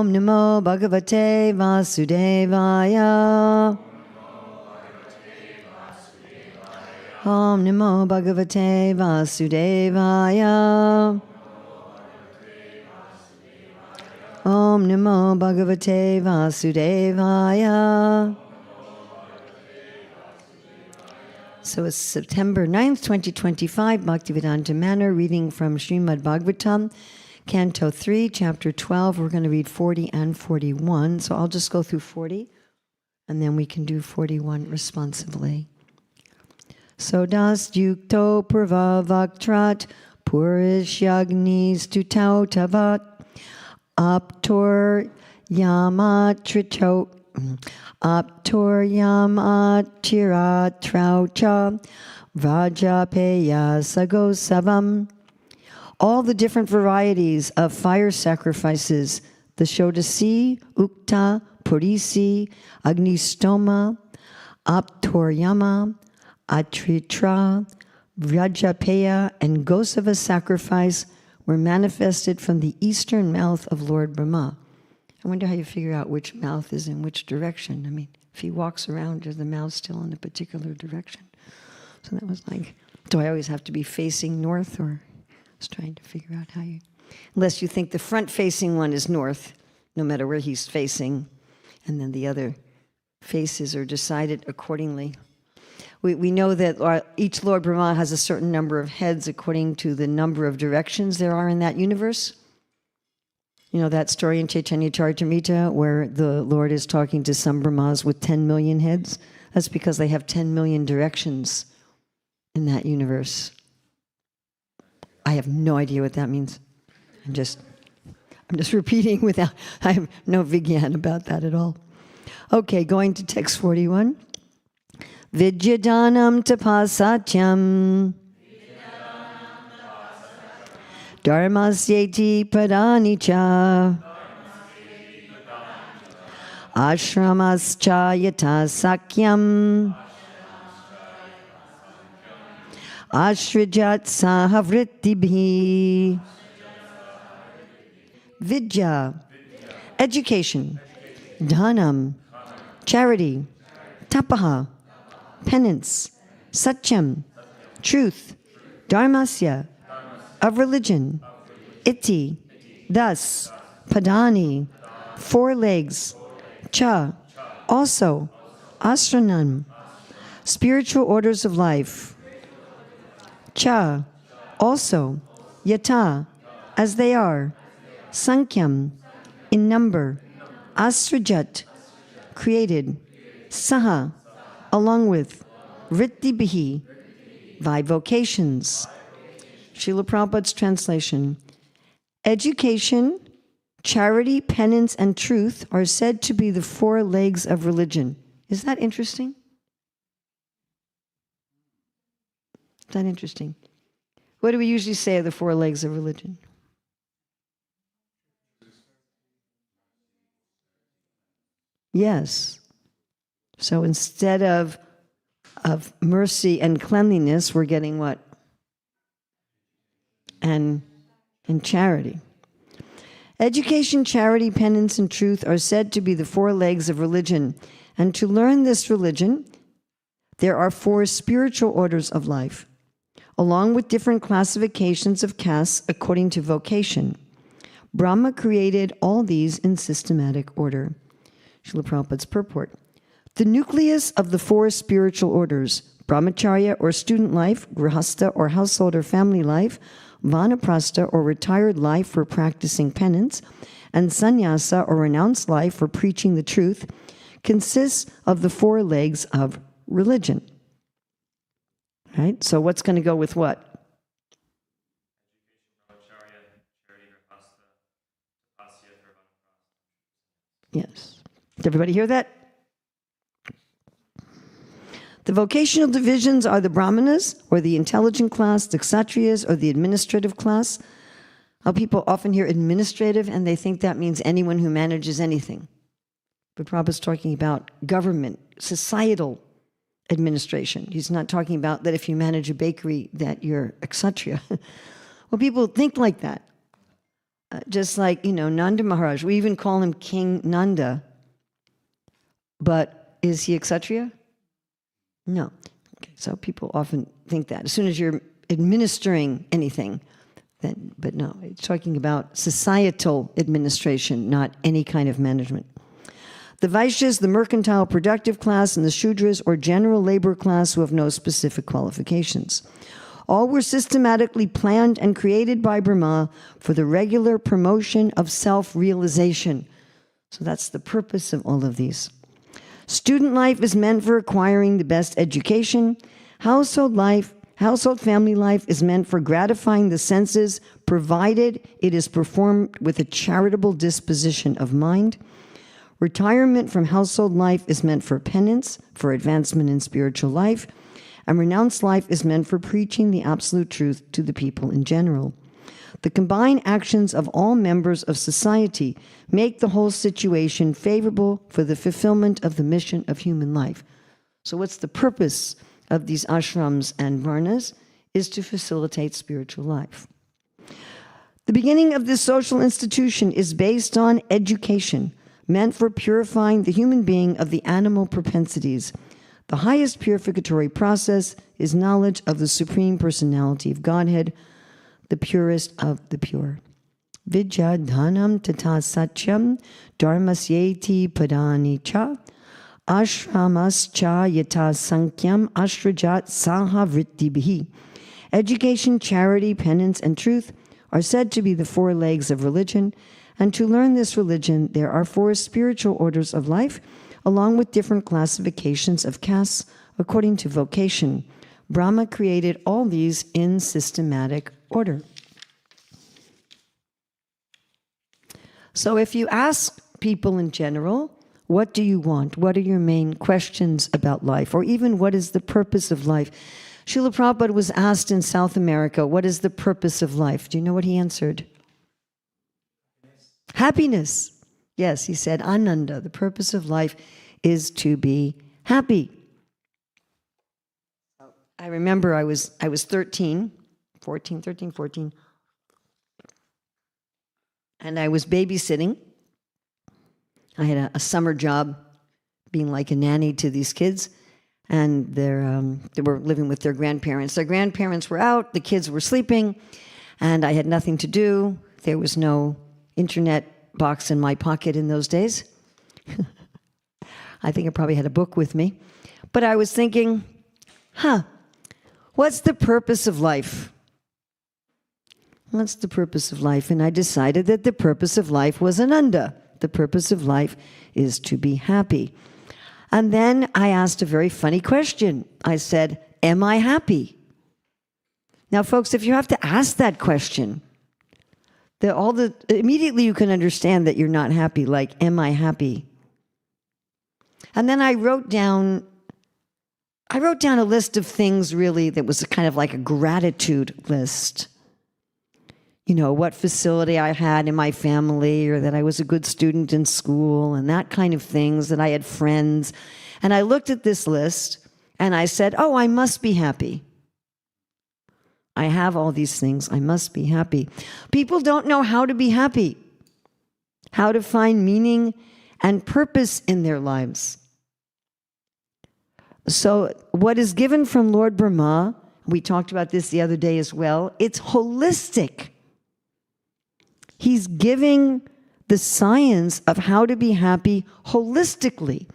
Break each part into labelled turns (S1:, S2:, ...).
S1: Om Namo Bhagavate Vasudevaya. Om Namo Bhagavate Vasudevaya. Om Namo Bhagavate Vasudevaya. So it's September 9th, 2025, Bhaktivedanta Manor, reading from Śrīmad-Bhāgavatam, Canto 3, Chapter 12. We're going to read 40 and 41. So I'll just go through 40, and then we can do 41 responsively. So das yukto purvavaktrat purishyagnis tutautavat aptor yamatrito aptor yamatiraucha vrajapeya sagosavam. All the different varieties of fire sacrifices, the Shodasi, Ukta, Purisi, Agnistoma, Aptoryama, Atritra, Vrajapeya, and Gosava sacrifice were manifested from the eastern mouth of Lord Brahma. I wonder how you figure out which mouth is in which direction. I mean, if he walks around, is the mouth still in a particular direction? So that was like, do I always have to be facing north? Or I was trying to figure out how you, unless you think the front-facing one is north, no matter where he's facing, and then the other faces are decided accordingly. We know that each Lord Brahma has a certain number of heads according to the number of directions there are in that universe. You know that story in Chaitanya Charitamrita where the Lord is talking to some Brahmas with 10 million heads? That's because they have 10 million directions in that universe. I have no idea what that means. I'm just repeating without, I have no vigyan about that at all. Okay, going to text 41. Vidyadanam tapasatyam dharmasyeti padani cha ashramascha yata sakyam ashrijat sahavrittibhi. Vidya, education. Dhanam, charity. Tapaha, penance. Satyam, truth. Dharmasya, of religion. Iti, thus. Padani, four legs. Cha, also. Ashranam, spiritual orders of life. Cha, also. Yata, as they are. Sankyam, in number. Asrajat, created. Saha, along with. Vritti-bihi, by vocations. Srila Prabhupada's translation. Education, charity, penance, and truth are said to be the four legs of religion. Is that interesting? Is that interesting? What do we usually say are the four legs of religion? Yes. So instead of mercy and cleanliness, we're getting what? And charity. Education, charity, penance, and truth are said to be the four legs of religion. And to learn this religion, there are four spiritual orders of life, along with different classifications of castes according to vocation. Brahma created all these in systematic order. Srila Prabhupada's purport. The nucleus of the four spiritual orders, brahmacharya or student life, grihastha or household or family life, vanaprastha or retired life for practicing penance, and sannyasa or renounced life for preaching the truth, consists of the four legs of religion. Right? So what's going to go with what? Yes. Did everybody hear that? The vocational divisions are the brahmanas, or the intelligent class, the kshatriyas, or the administrative class. How people often hear administrative, and they think that means anyone who manages anything. But Prabhupada's talking about government, societal administration. He's not talking about that if you manage a bakery that you're a kshatriya. Well, people think like that. Just like, Nanda Maharaj, we even call him King Nanda. But is he a Kshatriya? No. Okay, so people often think that. As soon as you're administering anything, but no, it's talking about societal administration, not any kind of management. The Vaishyas, the mercantile productive class, and the Shudras, or general labor class who have no specific qualifications. All were systematically planned and created by Brahma for the regular promotion of self-realization. So that's the purpose of all of these. Student life is meant for acquiring the best education. Household family life is meant for gratifying the senses, provided it is performed with a charitable disposition of mind. Retirement from household life is meant for penance, for advancement in spiritual life, and renounced life is meant for preaching the absolute truth to the people in general. The combined actions of all members of society make the whole situation favorable for the fulfillment of the mission of human life. So what's the purpose of these ashrams and varnas? Is to facilitate spiritual life. The beginning of this social institution is based on education, meant for purifying the human being of the animal propensities. The highest purificatory process is knowledge of the Supreme Personality of Godhead, the purest of the pure. Vidya dhanam tata satyam dharmasyeti padani cha ashramascha yata sankyam ashrajat saha vrittibhi. Education, charity, penance, and truth are said to be the four legs of religion, and to learn this religion there are four spiritual orders of life, along with different classifications of castes according to vocation. Brahma created all these in systematic order. So if you ask people in general, what do you want? What are your main questions about life? Or even, what is the purpose of life? Srila Prabhupada was asked in South America, what is the purpose of life? Do you know what he answered? Happiness. Yes, he said, Ananda, the purpose of life is to be happy. I remember I was 13, and I was babysitting. I had a summer job being like a nanny to these kids, and they were living with their grandparents. Their grandparents were out, the kids were sleeping, and I had nothing to do. There was no internet box in my pocket in those days. I think I probably had a book with me. But I was thinking, what's the purpose of life? What's the purpose of life? And I decided that the purpose of life was Ananda. The purpose of life is to be happy. And then I asked a very funny question. I said, am I happy? Now, folks, if you have to ask that question, immediately you can understand that you're not happy, like, am I happy? And then I wrote down a list of things, really, that was kind of like a gratitude list. You know, what facility I had in my family, or that I was a good student in school, and that kind of things, that I had friends. And I looked at this list, and I said, oh, I must be happy. I have all these things. I must be happy. People don't know how to be happy, how to find meaning and purpose in their lives. So what is given from Lord Brahma, we talked about this the other day as well, it's holistic. He's giving the science of how to be happy holistically,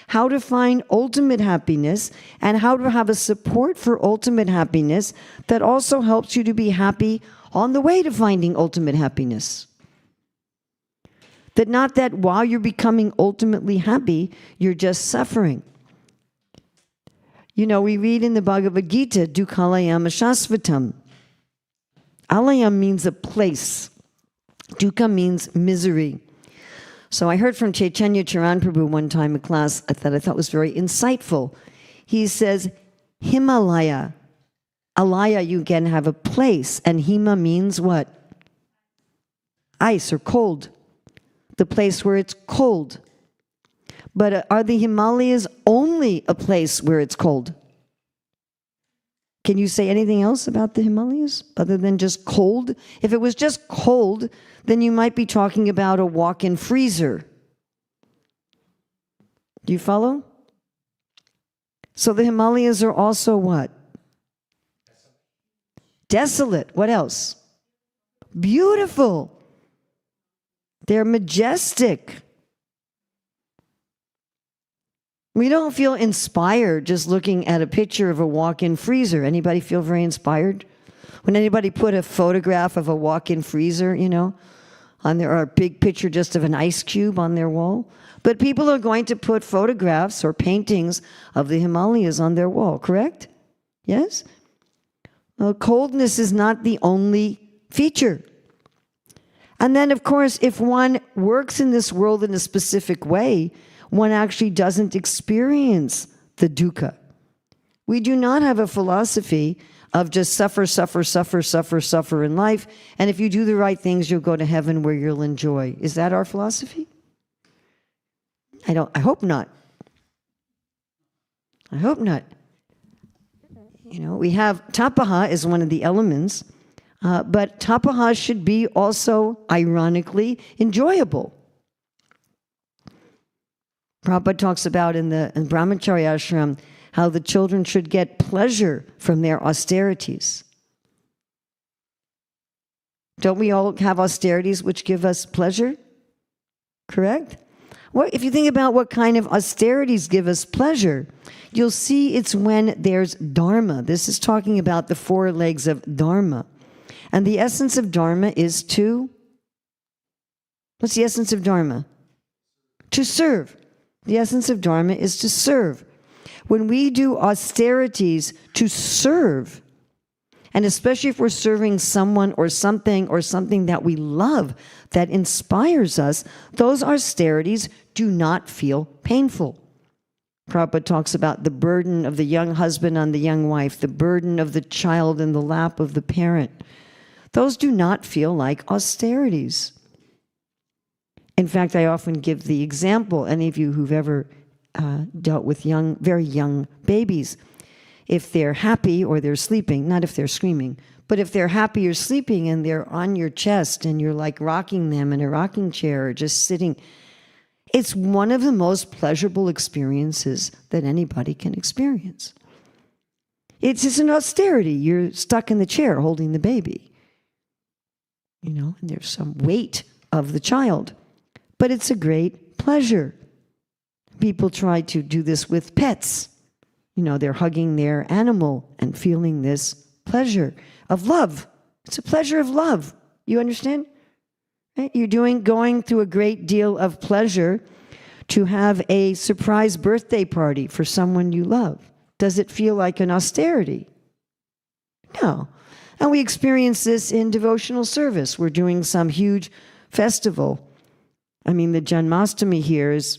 S1: how to find ultimate happiness, and how to have a support for ultimate happiness that also helps you to be happy on the way to finding ultimate happiness. Not that while you're becoming ultimately happy, you're just suffering. You know, we read in the Bhagavad Gita, Dukhalayam Shasvatam. Alayam means a place. Dukkha means misery. So I heard from Chaitanya Charan Prabhu one time in class that I thought was very insightful. He says, Himalaya. Alaya, you can have a place, and Hima means what? Ice or cold. The place where it's cold. But are the Himalayas only a place where it's cold? Can you say anything else about the Himalayas other than just cold? If it was just cold, then you might be talking about a walk-in freezer. Do you follow? So the Himalayas are also what? Desolate. What else? Beautiful. They're majestic. We don't feel inspired just looking at a picture of a walk-in freezer. Anybody feel very inspired? When anybody put a photograph of a walk-in freezer, on there, or a big picture just of an ice cube on their wall? But people are going to put photographs or paintings of the Himalayas on their wall, correct? Yes? Well, coldness is not the only feature. And then, of course, if one works in this world in a specific way, one actually doesn't experience the dukkha. We do not have a philosophy of just suffer, suffer, suffer, suffer, suffer in life, and if you do the right things, you'll go to heaven where you'll enjoy. Is that our philosophy? I hope not. I hope not. We have tapaha is one of the elements, but tapaha should be also, ironically, enjoyable. Prabhupada talks about in Brahmacharya ashram how the children should get pleasure from their austerities. Don't we all have austerities which give us pleasure? Correct? Well, if you think about what kind of austerities give us pleasure, you'll see it's when there's dharma. This is talking about the 4 legs of dharma. And the essence of dharma is to... What's the essence of dharma? To serve. The essence of dharma is to serve. When we do austerities to serve, and especially if we're serving someone or something that we love, that inspires us, those austerities do not feel painful. Prabhupada talks about the burden of the young husband on the young wife, the burden of the child in the lap of the parent. Those do not feel like austerities. In fact, I often give the example, any of you who've ever dealt with very young babies, if they're happy or they're sleeping, not if they're screaming, but if they're happy or sleeping and they're on your chest and you're like rocking them in a rocking chair or just sitting, it's one of the most pleasurable experiences that anybody can experience. It's just an austerity. You're stuck in the chair holding the baby, and there's some weight of the child. But it's a great pleasure. People try to do this with pets. They're hugging their animal and feeling this pleasure of love. It's a pleasure of love. You understand? Right? You're going through a great deal of pleasure to have a surprise birthday party for someone you love. Does it feel like an austerity? No. And we experience this in devotional service. We're doing some huge festival. The Janmashtami here is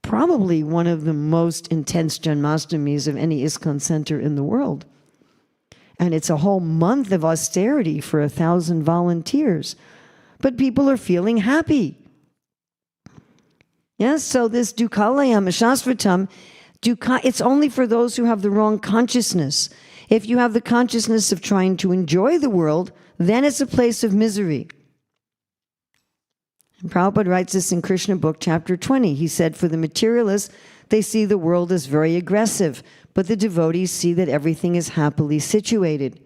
S1: probably one of the most intense Janmashtamis of any ISKCON center in the world. And it's a whole month of austerity for 1,000 volunteers. But people are feeling happy. Yes, so this dukkalayam shasvatam, it's only for those who have the wrong consciousness. If you have the consciousness of trying to enjoy the world, then it's a place of misery. And Prabhupada writes this in Krishna book, chapter 20. He said, for the materialists, they see the world as very aggressive, but the devotees see that everything is happily situated.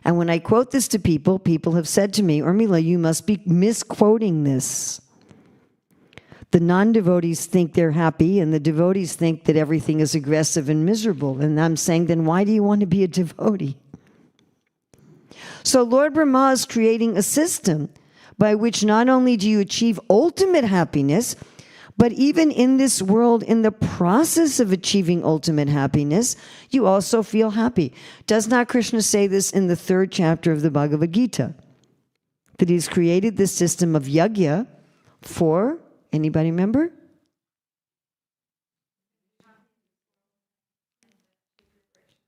S1: And when I quote this to people, people have said to me, Urmila, you must be misquoting this. The non-devotees think they're happy, and the devotees think that everything is aggressive and miserable. And I'm saying, then why do you want to be a devotee? So Lord Brahma is creating a system by which not only do you achieve ultimate happiness, but even in this world, in the process of achieving ultimate happiness, you also feel happy. Does not Krishna say this in the 3rd chapter of the Bhagavad Gita? That he's created this system of yajna for, anybody remember?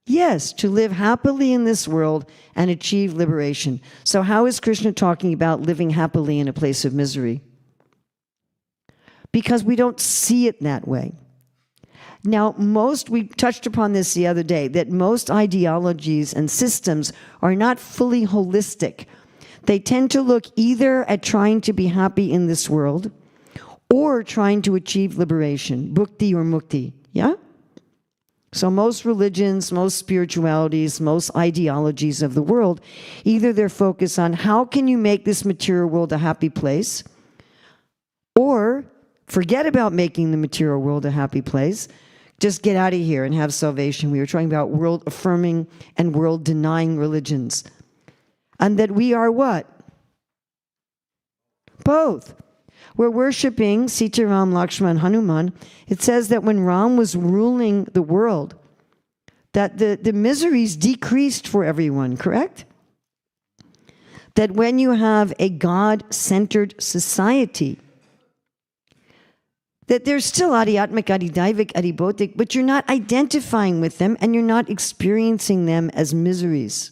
S1: Yes, to live happily in this world and achieve liberation. So how is Krishna talking about living happily in a place of misery? Because we don't see it that way. Now, we touched upon this the other day, that most ideologies and systems are not fully holistic. They tend to look either at trying to be happy in this world or trying to achieve liberation, bhukti or mukti, yeah? So most religions, most spiritualities, most ideologies of the world, either they're focused on how can you make this material world a happy place, or forget about making the material world a happy place, just get out of here and have salvation. We were talking about world-affirming and world-denying religions. And that we are what? Both. We're worshiping Sita, Ram, Lakshman, Hanuman. It says that when Ram was ruling the world, that the miseries decreased for everyone, correct? That when you have a God-centered society, that there's still adhyatmic, adidaivik, adibautic, but you're not identifying with them and you're not experiencing them as miseries.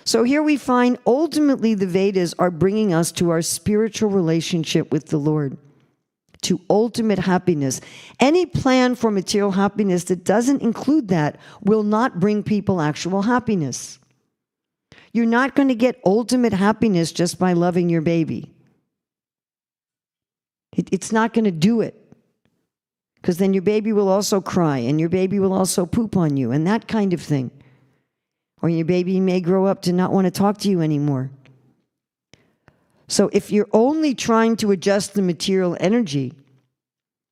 S1: So here we find ultimately the Vedas are bringing us to our spiritual relationship with the Lord, to ultimate happiness. Any plan for material happiness that doesn't include that will not bring people actual happiness. You're not going to get ultimate happiness just by loving your baby. It's not going to do it. Because then your baby will also cry and your baby will also poop on you and that kind of thing. Or your baby may grow up to not want to talk to you anymore. So if you're only trying to adjust the material energy,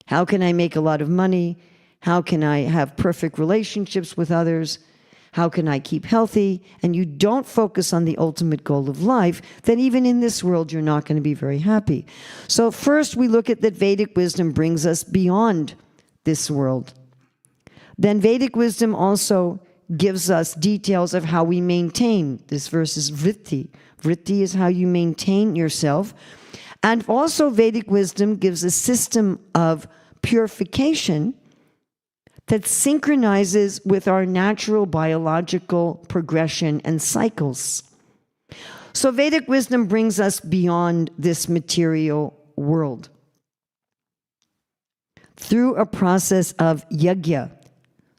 S1: how can I make a lot of money? How can I have perfect relationships with others? How can I keep healthy? And you don't focus on the ultimate goal of life, then even in this world, you're not going to be very happy. So first we look at that Vedic wisdom brings us beyond this world. Then Vedic wisdom also gives us details of how we maintain. This verse is vritti. Vritti is how you maintain yourself. And also Vedic wisdom gives a system of purification that synchronizes with our natural biological progression and cycles. So Vedic wisdom brings us beyond this material world through a process of yajna.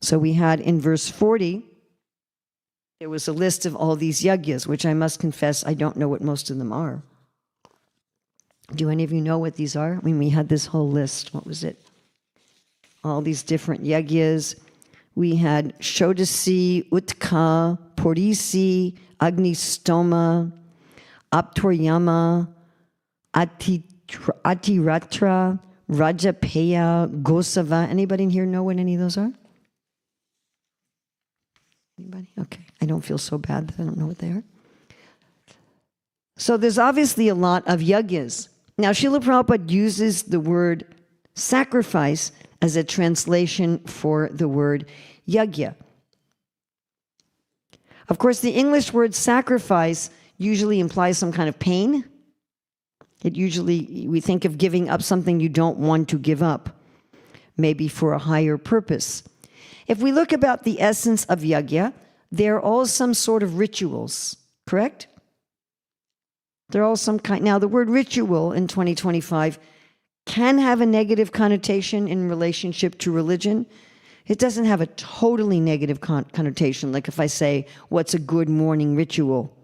S1: So we had in verse 40, there was a list of all these yajnas, which I must confess, I don't know what most of them are. Do any of you know what these are? I mean, we had this whole list. What was it? All these different yajnas. We had Shodasi, Utka, Purisi, Agnistoma, Aptoryama, Atiratra, Rajapeya, Gosava. Anybody in here know what any of those are? Anybody? Okay. I don't feel so bad that I don't know what they are. So there's obviously a lot of yajnas. Now, Srila Prabhupada uses the word sacrifice as a translation for the word yajna. Of course, the English word sacrifice usually implies some kind of pain. We think of giving up something you don't want to give up, maybe for a higher purpose. If we look about the essence of yajna, they're all some sort of rituals, correct? They're all some kind. Now, the word ritual in 2025 can have a negative connotation in relationship to religion. It doesn't have a totally negative connotation, like if I say, what's a good morning ritual?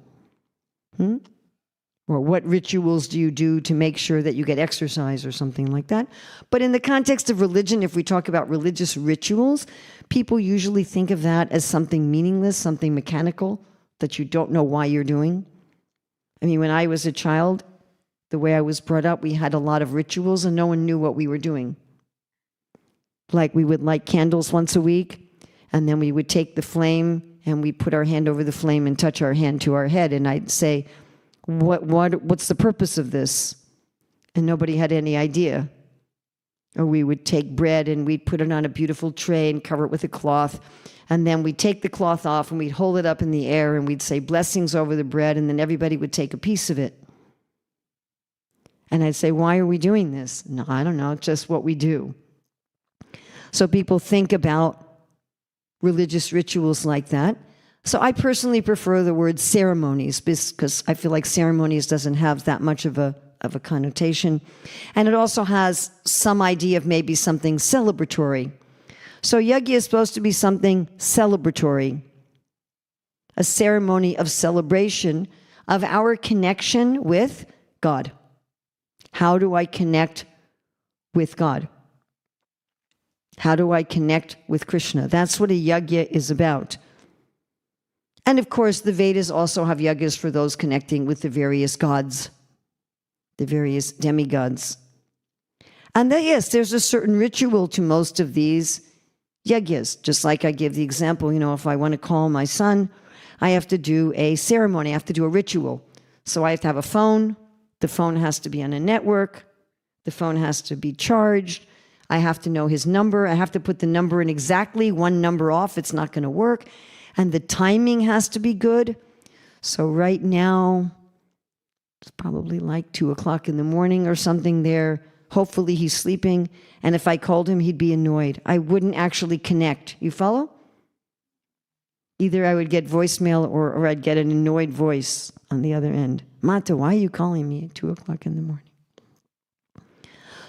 S1: Or what rituals do you do to make sure that you get exercise or something like that? But in the context of religion, if we talk about religious rituals, people usually think of that as something meaningless, something mechanical, that you don't know why you're doing. I mean, when I was a child, the way I was brought up, we had a lot of rituals and no one knew what we were doing. Like we would light candles once a week, and then we would take the flame and we'd put our hand over the flame and touch our hand to our head, and I'd say, what's the purpose of this? And nobody had any idea. Or we would take bread and we'd put it on a beautiful tray and cover it with a cloth. And then we'd take the cloth off and we'd hold it up in the air and we'd say blessings over the bread, and then everybody would take a piece of it. And I'd say, why are we doing this? No, I don't know, it's just what we do. So people think about religious rituals like that. So I personally prefer the word ceremonies because I feel like ceremonies doesn't have that much of a a connotation. And it also has some idea of maybe something celebratory. So yajna is supposed to be something celebratory, a ceremony of celebration of our connection with God. How do I connect with God? How do I connect with Krishna? That's what a yajna is about. And of course, the Vedas also have yajnas for those connecting with the various gods, the various demigods. And yes, there's a certain ritual to most of these yajnas. Just like I give the example, if I want to call my son, I have to do a ceremony, I have to do a ritual. So I have to have a phone, the phone has to be on a network, the phone has to be charged, I have to know his number, I have to put the number in exactly, one number off, it's not going to work. And the timing has to be good. So right now, it's probably like 2 o'clock in the morning or something there. Hopefully he's sleeping. And if I called him, he'd be annoyed. I wouldn't actually connect. You follow? Either I would get voicemail or I'd get an annoyed voice on the other end. Mata, why are you calling me at 2 o'clock in the morning?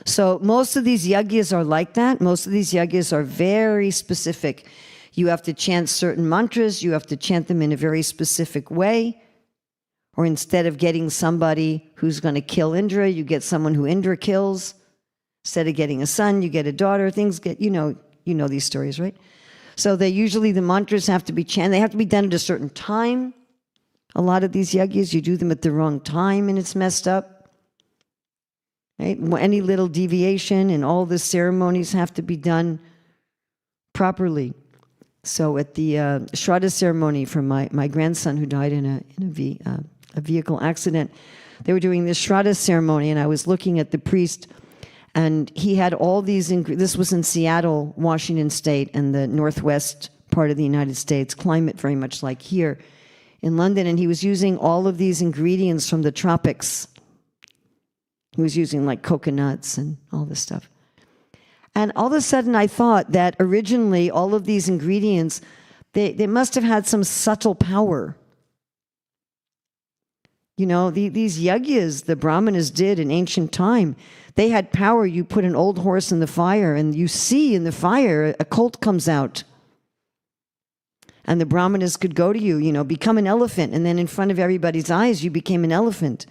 S1: So most of these yajnas are like that. Most of these yajnas are very specific. You have to chant certain mantras. You have to chant them in a very specific way. Or instead of getting somebody who's going to kill Indra, you get someone who Indra kills. Instead of getting a son, you get a daughter. Things get, you know these stories, right? So the mantras have to be chanted. They have to be done at a certain time. A lot of these yajnas, you do them at the wrong time and it's messed up. Right? Any little deviation and all the ceremonies have to be done properly. So at the Shraddha ceremony for my grandson who died in a vehicle accident, they were doing this Shraddha ceremony, and I was looking at the priest, and he had all these. This was in Seattle, Washington State, and the northwest part of the United States, climate very much like here in London, and he was using all of these ingredients from the tropics. He was using like coconuts and all this stuff. And all of a sudden I thought that originally all of these ingredients, they must have had some subtle power. These yajnas the Brahmanas did in ancient time, they had power. You put an old horse in the fire and you see in the fire a colt comes out. And the Brahmanas could go to you, become an elephant, and then in front of everybody's eyes you became an elephant.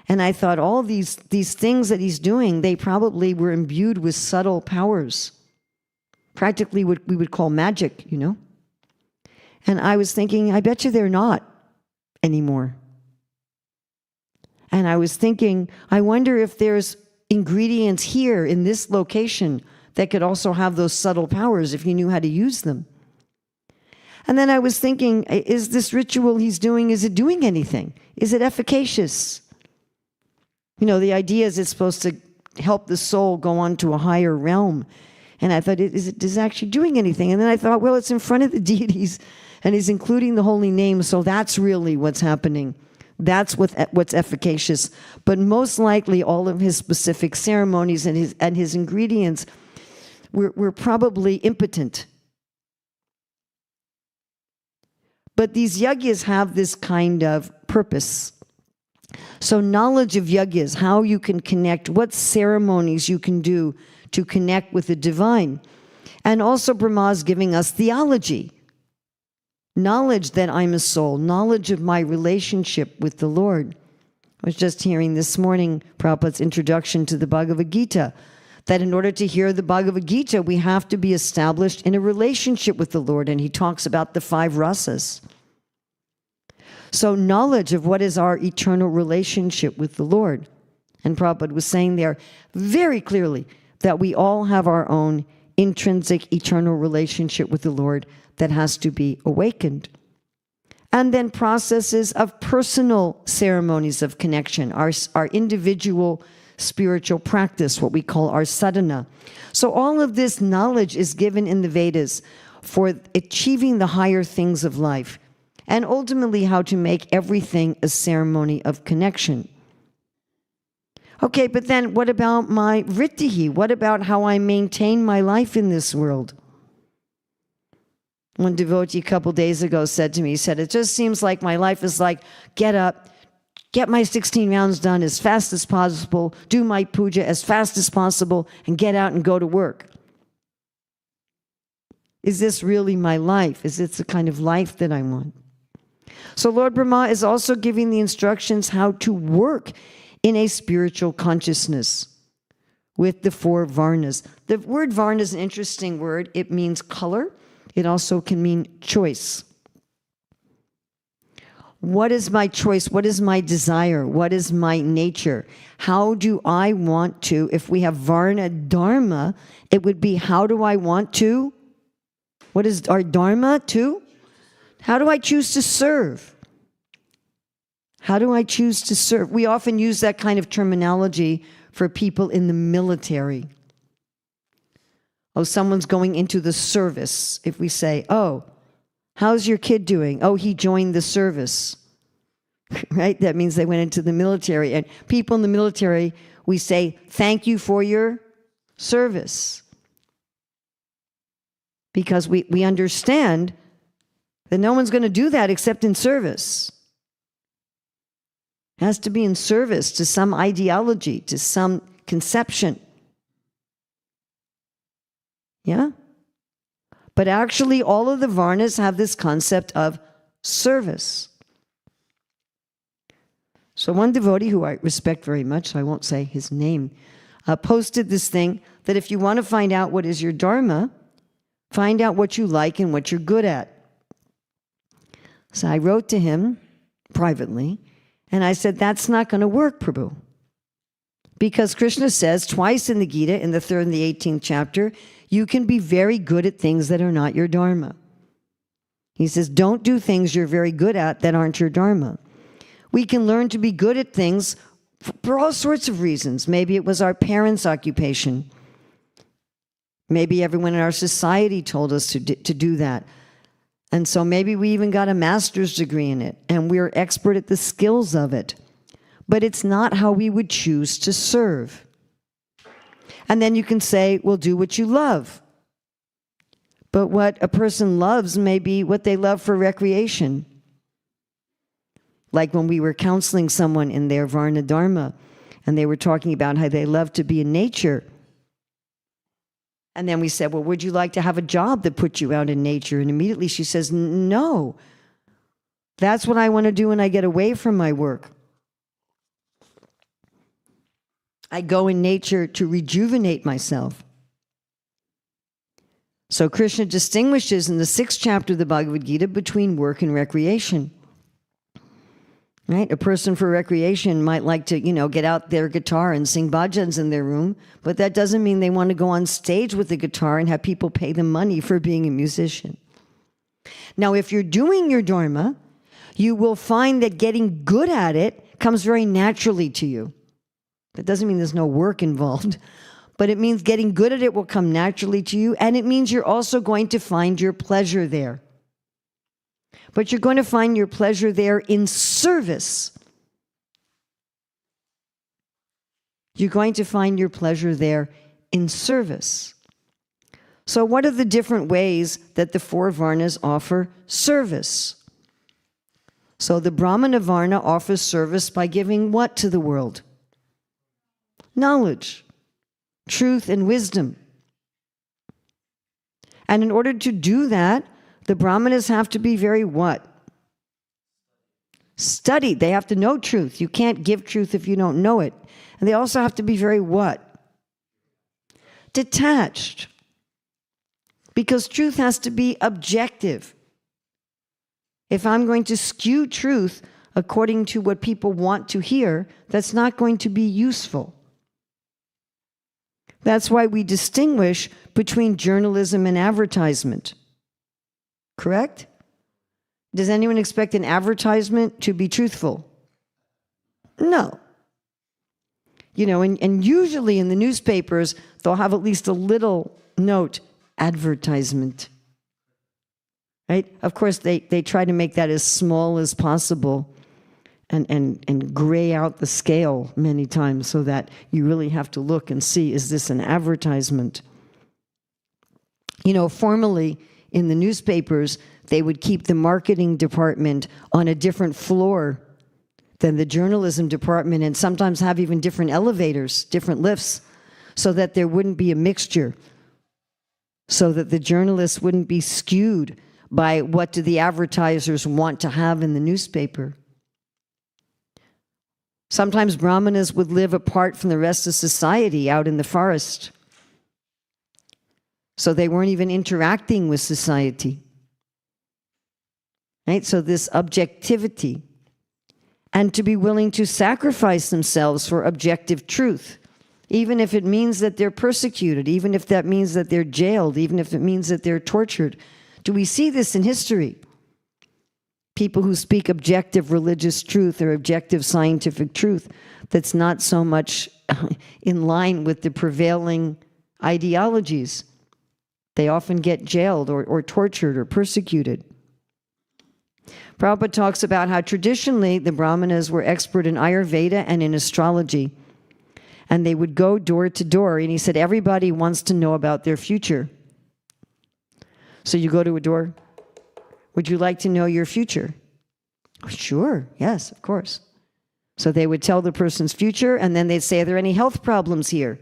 S1: And I thought all these things that he's doing, they probably were imbued with subtle powers. Practically what we would call magic, And I was thinking, I bet you they're not anymore. And I was thinking, I wonder if there's ingredients here in this location that could also have those subtle powers if you knew how to use them. And then I was thinking, is this ritual he's doing, is it doing anything? Is it efficacious? The idea is it's supposed to help the soul go on to a higher realm. And I thought, is it actually doing anything? And then I thought, well, it's in front of the deities, and he's including the holy name, so that's really what's happening. That's what's efficacious. But most likely, all of his specific ceremonies and his ingredients were probably impotent. But these yajnas have this kind of purpose. So knowledge of yajnas, how you can connect, what ceremonies you can do to connect with the divine. And also Brahma is giving us theology. Knowledge that I'm a soul, knowledge of my relationship with the Lord. I was just hearing this morning Prabhupada's introduction to the Bhagavad Gita, that in order to hear the Bhagavad Gita, we have to be established in a relationship with the Lord, and he talks about the 5 rasas. So knowledge of what is our eternal relationship with the Lord. And Prabhupada was saying there very clearly that we all have our own intrinsic eternal relationship with the Lord that has to be awakened. And then processes of personal ceremonies of connection, our individual spiritual practice, what we call our sadhana. So all of this knowledge is given in the Vedas for achieving the higher things of life, and ultimately how to make everything a ceremony of connection. Okay, but then what about my vritti? What about how I maintain my life in this world? One devotee a couple days ago said to me, he said, it just seems like my life is like, get up, get my 16 rounds done as fast as possible, do my puja as fast as possible, and get out and go to work. Is this really my life? Is this the kind of life that I want? So Lord Brahma is also giving the instructions how to work in a spiritual consciousness with the 4 varnas. The word varna is an interesting word. It means color. It also can mean choice. What is my choice? What is my desire? What is my nature? How do I want to, if we have varna dharma, it would be how do I want to, what is our dharma to? How do I choose to serve? How do I choose to serve? We often use that kind of terminology for people in the military. Oh, someone's going into the service. If we say, oh, how's your kid doing? Oh, he joined the service. Right? That means they went into the military. And people in the military, we say, thank you for your service. Because we understand that no one's going to do that except in service. It has to be in service to some ideology, to some conception. Yeah? But actually, all of the varnas have this concept of service. So one devotee who I respect very much, so I won't say his name, posted this thing that if you want to find out what is your dharma, find out what you like and what you're good at. So I wrote to him privately, and I said, that's not going to work, Prabhu. Because Krishna says twice in the Gita, in the 3rd and the 18th chapter, you can be very good at things that are not your dharma. He says, don't do things you're very good at that aren't your dharma. We can learn to be good at things for all sorts of reasons. Maybe it was our parents' occupation. Maybe everyone in our society told us to do that. And so maybe we even got a master's degree in it, and we're expert at the skills of it. But it's not how we would choose to serve. And then you can say, well, do what you love. But what a person loves may be what they love for recreation. Like when we were counseling someone in their Varna Dharma, and they were talking about how they love to be in nature. And then we said, well, would you like to have a job that puts you out in nature? And immediately she says, no. That's what I want to do when I get away from my work. I go in nature to rejuvenate myself. So Krishna distinguishes in the 6th chapter of the Bhagavad Gita between work and recreation. Right? A person for recreation might like to, get out their guitar and sing bhajans in their room, but that doesn't mean they want to go on stage with the guitar and have people pay them money for being a musician. Now, if you're doing your dharma, you will find that getting good at it comes very naturally to you. That doesn't mean there's no work involved, but it means getting good at it will come naturally to you, and it means you're also going to find your pleasure there. But you're going to find your pleasure there in service. You're going to find your pleasure there in service. So what are the different ways that the 4 varnas offer service? So the Brahmana Varna offers service by giving what to the world? Knowledge, truth, and wisdom. And in order to do that, the Brahmanas have to be very what? Studied. They have to know truth. You can't give truth if you don't know it. And they also have to be very what? Detached. Because truth has to be objective. If I'm going to skew truth according to what people want to hear, that's not going to be useful. That's why we distinguish between journalism and advertisement. Correct? Does anyone expect an advertisement to be truthful? No. And usually in the newspapers, they'll have at least a little note, advertisement. Right? Of course, they try to make that as small as possible and gray out the scale many times so that you really have to look and see, is this an advertisement? Formerly in the newspapers, they would keep the marketing department on a different floor than the journalism department, and sometimes have even different elevators, different lifts, so that there wouldn't be a mixture, so that the journalists wouldn't be skewed by what do the advertisers want to have in the newspaper. Sometimes brahmanas would live apart from the rest of society out in the forest. So they weren't even interacting with society. Right? So this objectivity, and to be willing to sacrifice themselves for objective truth, even if it means that they're persecuted, even if that means that they're jailed, even if it means that they're tortured. Do we see this in history? People who speak objective religious truth or objective scientific truth that's not so much in line with the prevailing ideologies. They often get jailed or tortured or persecuted. Prabhupada talks about how traditionally the Brahmanas were expert in Ayurveda and in astrology. And they would go door to door, and he said, everybody wants to know about their future. So you go to a door, would you like to know your future? Sure, yes, of course. So they would tell the person's future, and then they'd say, are there any health problems here?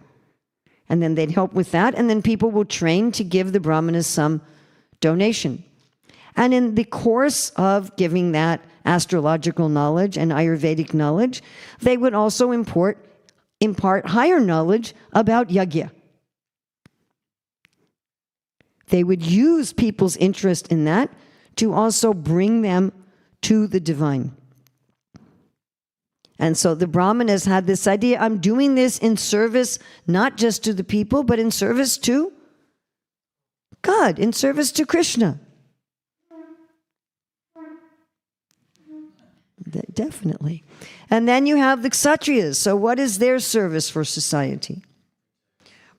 S1: And then they'd help with that, and then people will train to give the Brahmanas some donation. And in the course of giving that astrological knowledge and Ayurvedic knowledge, they would also impart higher knowledge about yajna. They would use people's interest in that to also bring them to the divine. And so the Brahmanas had this idea, I'm doing this in service not just to the people, but in service to God, in service to Krishna. Definitely. And then you have the Kshatriyas. So what is their service for society?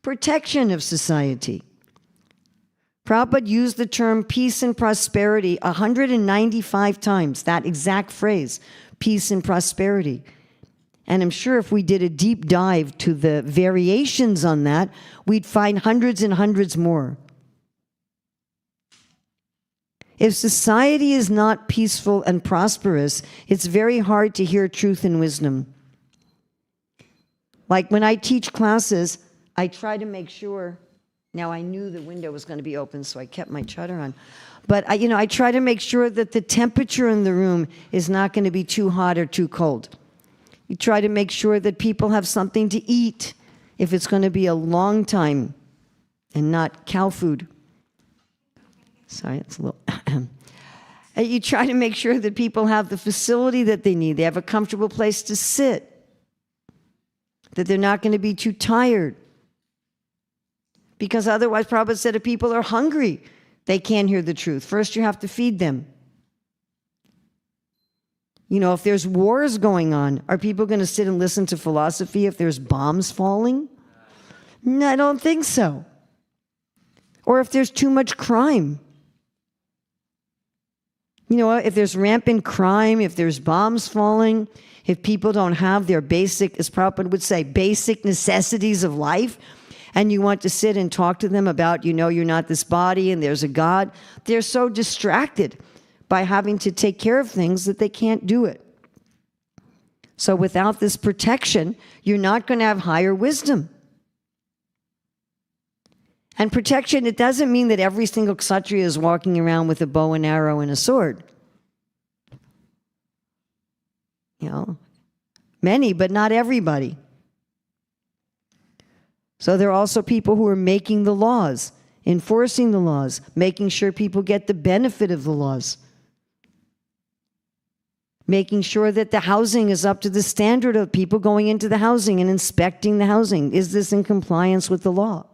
S1: Protection of society. Prabhupada used the term peace and prosperity 195 times, that exact phrase, peace and prosperity. And I'm sure if we did a deep dive to the variations on that, we'd find hundreds and hundreds more. If society is not peaceful and prosperous, it's very hard to hear truth and wisdom. Like when I teach classes, I try to make sure. Now, I knew the window was going to be open, so I kept my shutter on. But, I try to make sure that the temperature in the room is not going to be too hot or too cold. You try to make sure that people have something to eat if it's going to be a long time and not cow food. Sorry, it's a little... You try to make sure that people have the facility that they need. They have a comfortable place to sit. That they're not going to be too tired. Because otherwise, Prabhupada said, if people are hungry, they can't hear the truth. First, you have to feed them. If there's wars going on, are people going to sit and listen to philosophy if there's bombs falling? No, I don't think so. Or if there's too much crime. If there's rampant crime, if there's bombs falling, if people don't have their basic, as Prabhupada would say, basic necessities of life, and you want to sit and talk to them about, you're not this body and there's a God, they're so distracted by having to take care of things that they can't do it. So without this protection, you're not going to have higher wisdom. And protection, it doesn't mean that every single kshatriya is walking around with a bow and arrow and a sword. Many, but not everybody. So there are also people who are making the laws, enforcing the laws, making sure people get the benefit of the laws, making sure that the housing is up to the standard of people going into the housing and inspecting the housing. Is this in compliance with the law?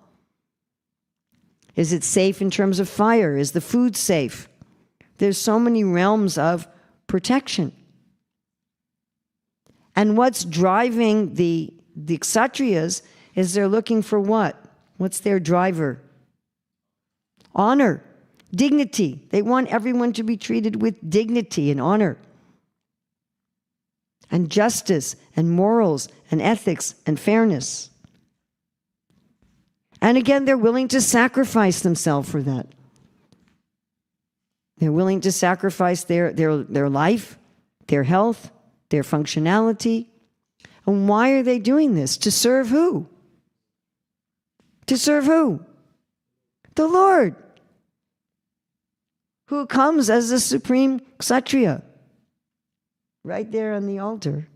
S1: Is it safe in terms of fire? Is the food safe? There's so many realms of protection. And what's driving the kshatriyas is they're looking for what? What's their driver? Honor, dignity. They want everyone to be treated with dignity and honor, and justice and morals and ethics and fairness. And again, they're willing to sacrifice themselves for that. They're willing to sacrifice their life, their health, their functionality. And why are they doing this? To serve who? To serve who? The Lord, who comes as the supreme Kshatriya, right there on the altar.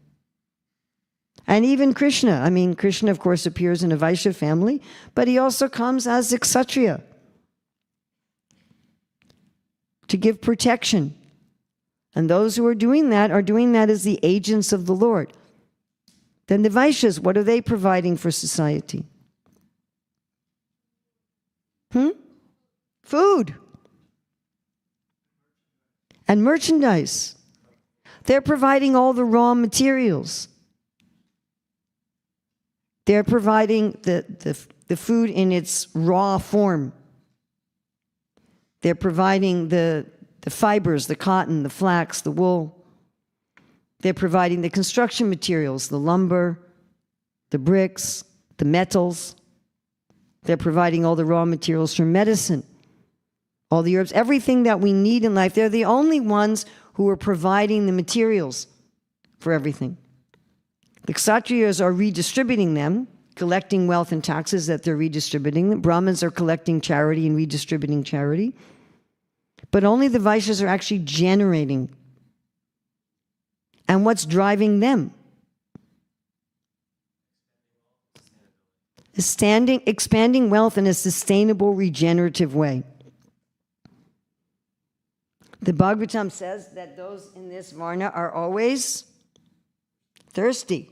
S1: And even Krishna. I mean, Krishna, of course, appears in a Vaishya family, but he also comes as a Kshatriya to give protection. And those who are doing that as the agents of the Lord. Then the Vaishyas, what are they providing for society? Food. And merchandise. They're providing all the raw materials. They're providing the food in its raw form. They're providing the fibers, the cotton, the flax, the wool. They're providing the construction materials, the lumber, the bricks, the metals. They're providing all the raw materials for medicine, all the herbs, everything that we need in life. They're the only ones who are providing the materials for everything. The Kshatriyas are redistributing them, collecting wealth and taxes that they're redistributing. The Brahmins are collecting charity and redistributing charity. But only the Vaishyas are actually generating. And what's driving them? Expanding wealth in a sustainable, regenerative way. The Bhagavatam says that those in this Varna are always thirsty.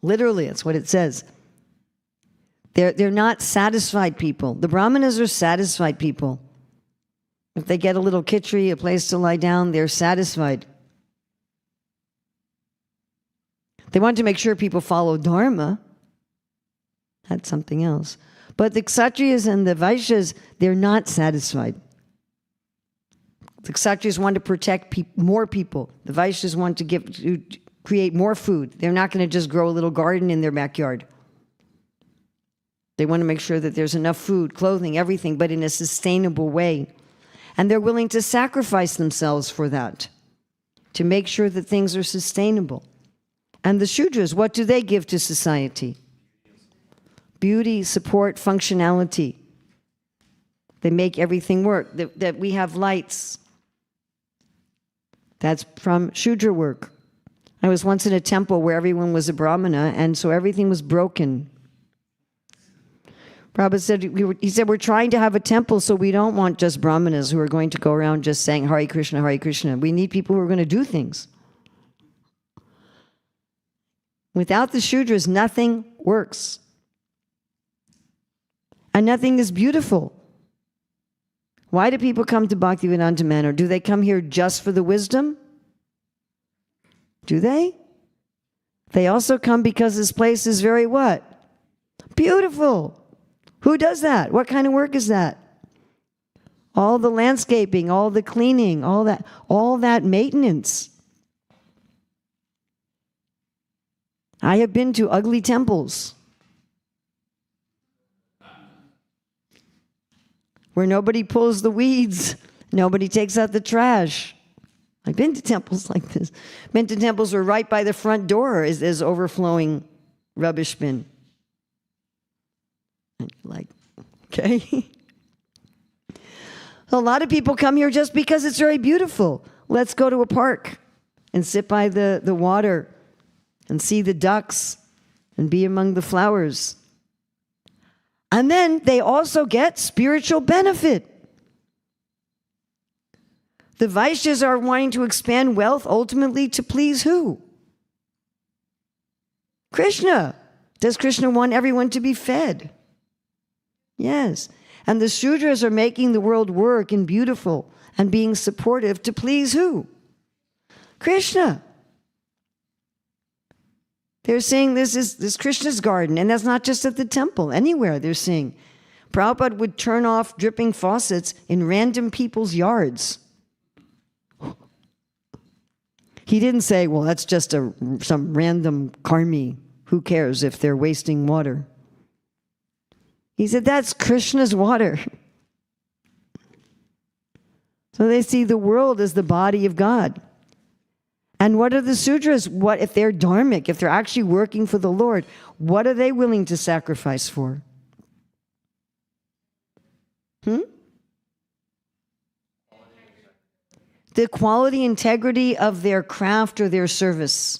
S1: Literally, that's what it says. They're not satisfied people. The Brahmanas are satisfied people. If they get a little khichdi, a place to lie down, they're satisfied. They want to make sure people follow Dharma. That's something else. But the Kshatriyas and the Vaishyas, they're not satisfied. The Kshatriyas want to protect more people. The Vaishyas want to create more food. They're not going to just grow a little garden in their backyard. They want to make sure that there's enough food, clothing, everything, but in a sustainable way. And they're willing to sacrifice themselves for that, to make sure that things are sustainable. And the Shudras, what do they give to society? Beauty, support, functionality. They make everything work. That we have lights. That's from Shudra work. I was once in a temple where everyone was a Brahmana, and so everything was broken. Prabhupada said, we're trying to have a temple, so we don't want just Brahmanas who are going to go around just saying Hare Krishna, Hare Krishna. We need people who are going to do things. Without the Shudras, nothing works. And nothing is beautiful. Why do people come to Bhaktivedanta Manor? Do they come here just for the wisdom? Do they? They also come because this place is very what? Beautiful. Who does that? What kind of work is that? All the landscaping, all the cleaning, all that maintenance. I have been to ugly temples where nobody pulls the weeds, nobody takes out the trash. I've been to temples like this. Been to temples where right by the front door is overflowing rubbish bin. Like, okay. A lot of people come here just because it's very beautiful. Let's go to a park and sit by the water and see the ducks and be among the flowers. And then they also get spiritual benefit. The Vaishyas are wanting to expand wealth ultimately to please who? Krishna. Does Krishna want everyone to be fed? Yes. And the Shudras are making the world work and beautiful and being supportive to please who? Krishna. They're saying this is Krishna's garden, and that's not just at the temple. Anywhere they're saying. Prabhupada would turn off dripping faucets in random people's yards. He didn't say, well, that's just some random karmi. Who cares if they're wasting water? He said, that's Krishna's water. So they see the world as the body of God. And what are the sudras? What if they're dharmic, if they're actually working for the Lord, what are they willing to sacrifice for? The quality, integrity of their craft or their service.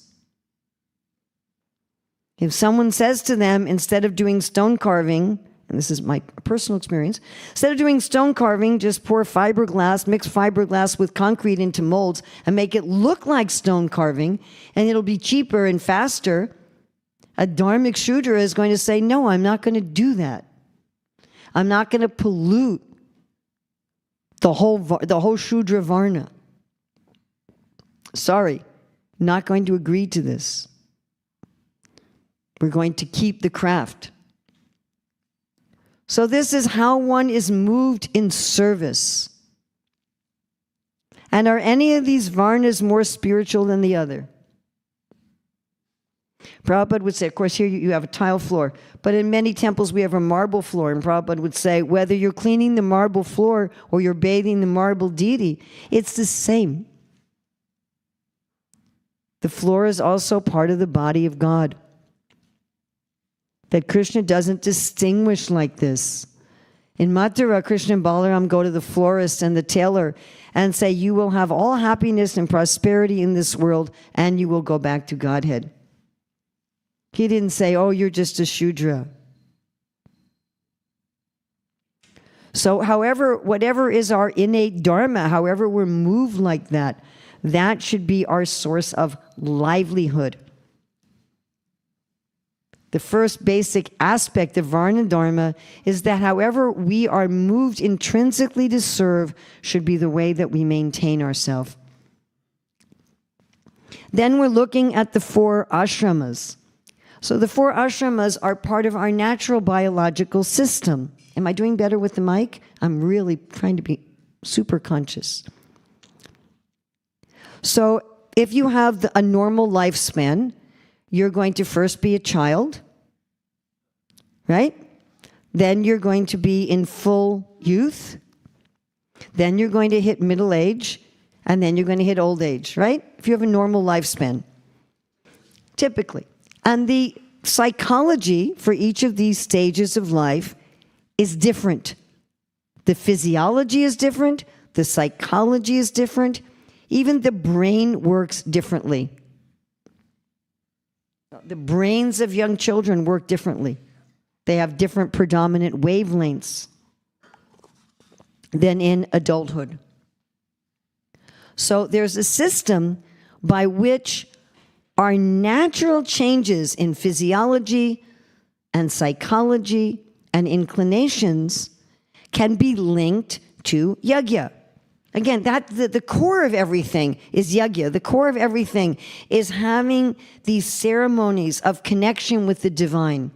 S1: If someone says to them, instead of doing stone carving, and this is my personal experience, instead of doing stone carving, just pour fiberglass, mix fiberglass with concrete into molds and make it look like stone carving, and it'll be cheaper and faster, a dharmic Shudra is going to say, no, I'm not going to do that. I'm not going to pollute the whole Shudra Varna. Sorry, not going to agree to this. We're going to keep the craft. So this is how one is moved in service. And are any of these varnas more spiritual than the other? Prabhupada would say, of course, here you have a tile floor, but in many temples we have a marble floor, and Prabhupada would say, whether you're cleaning the marble floor or you're bathing the marble deity, it's the same. The floor is also part of the body of God. That Krishna doesn't distinguish like this. In Mathura, Krishna and Balaram go to the florist and the tailor and say, you will have all happiness and prosperity in this world, and you will go back to Godhead. He didn't say, oh, you're just a Shudra. So whatever is our innate dharma, however we're moved like that, that should be our source of livelihood. The first basic aspect of Varna Dharma is that however we are moved intrinsically to serve should be the way that we maintain ourselves. Then we're looking at the 4 ashramas. So the 4 ashramas are part of our natural biological system. Am I doing better with the mic? I'm really trying to be super conscious. So if you have a normal lifespan, you're going to first be a child, right? Then you're going to be in full youth. Then you're going to hit middle age, and then you're going to hit old age, right? If you have a normal lifespan, typically. And the psychology for each of these stages of life is different. The physiology is different. The psychology is different. Even the brain works differently. The brains of young children work differently. They have different predominant wavelengths than in adulthood. So there's a system by which our natural changes in physiology and psychology and inclinations can be linked to yajna. Again, the core of everything is yajna. The core of everything is having these ceremonies of connection with the divine.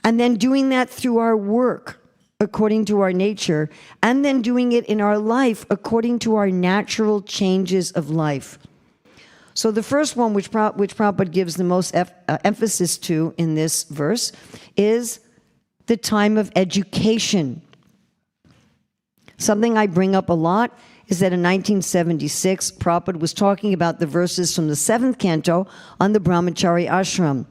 S1: And then doing that through our work according to our nature, and then doing it in our life according to our natural changes of life. So the first one, which Prabhupada gives the most emphasis to in this verse, is the time of education. Something I bring up a lot is that in 1976, Prabhupada was talking about the verses from the 7th canto on the Brahmachari ashram.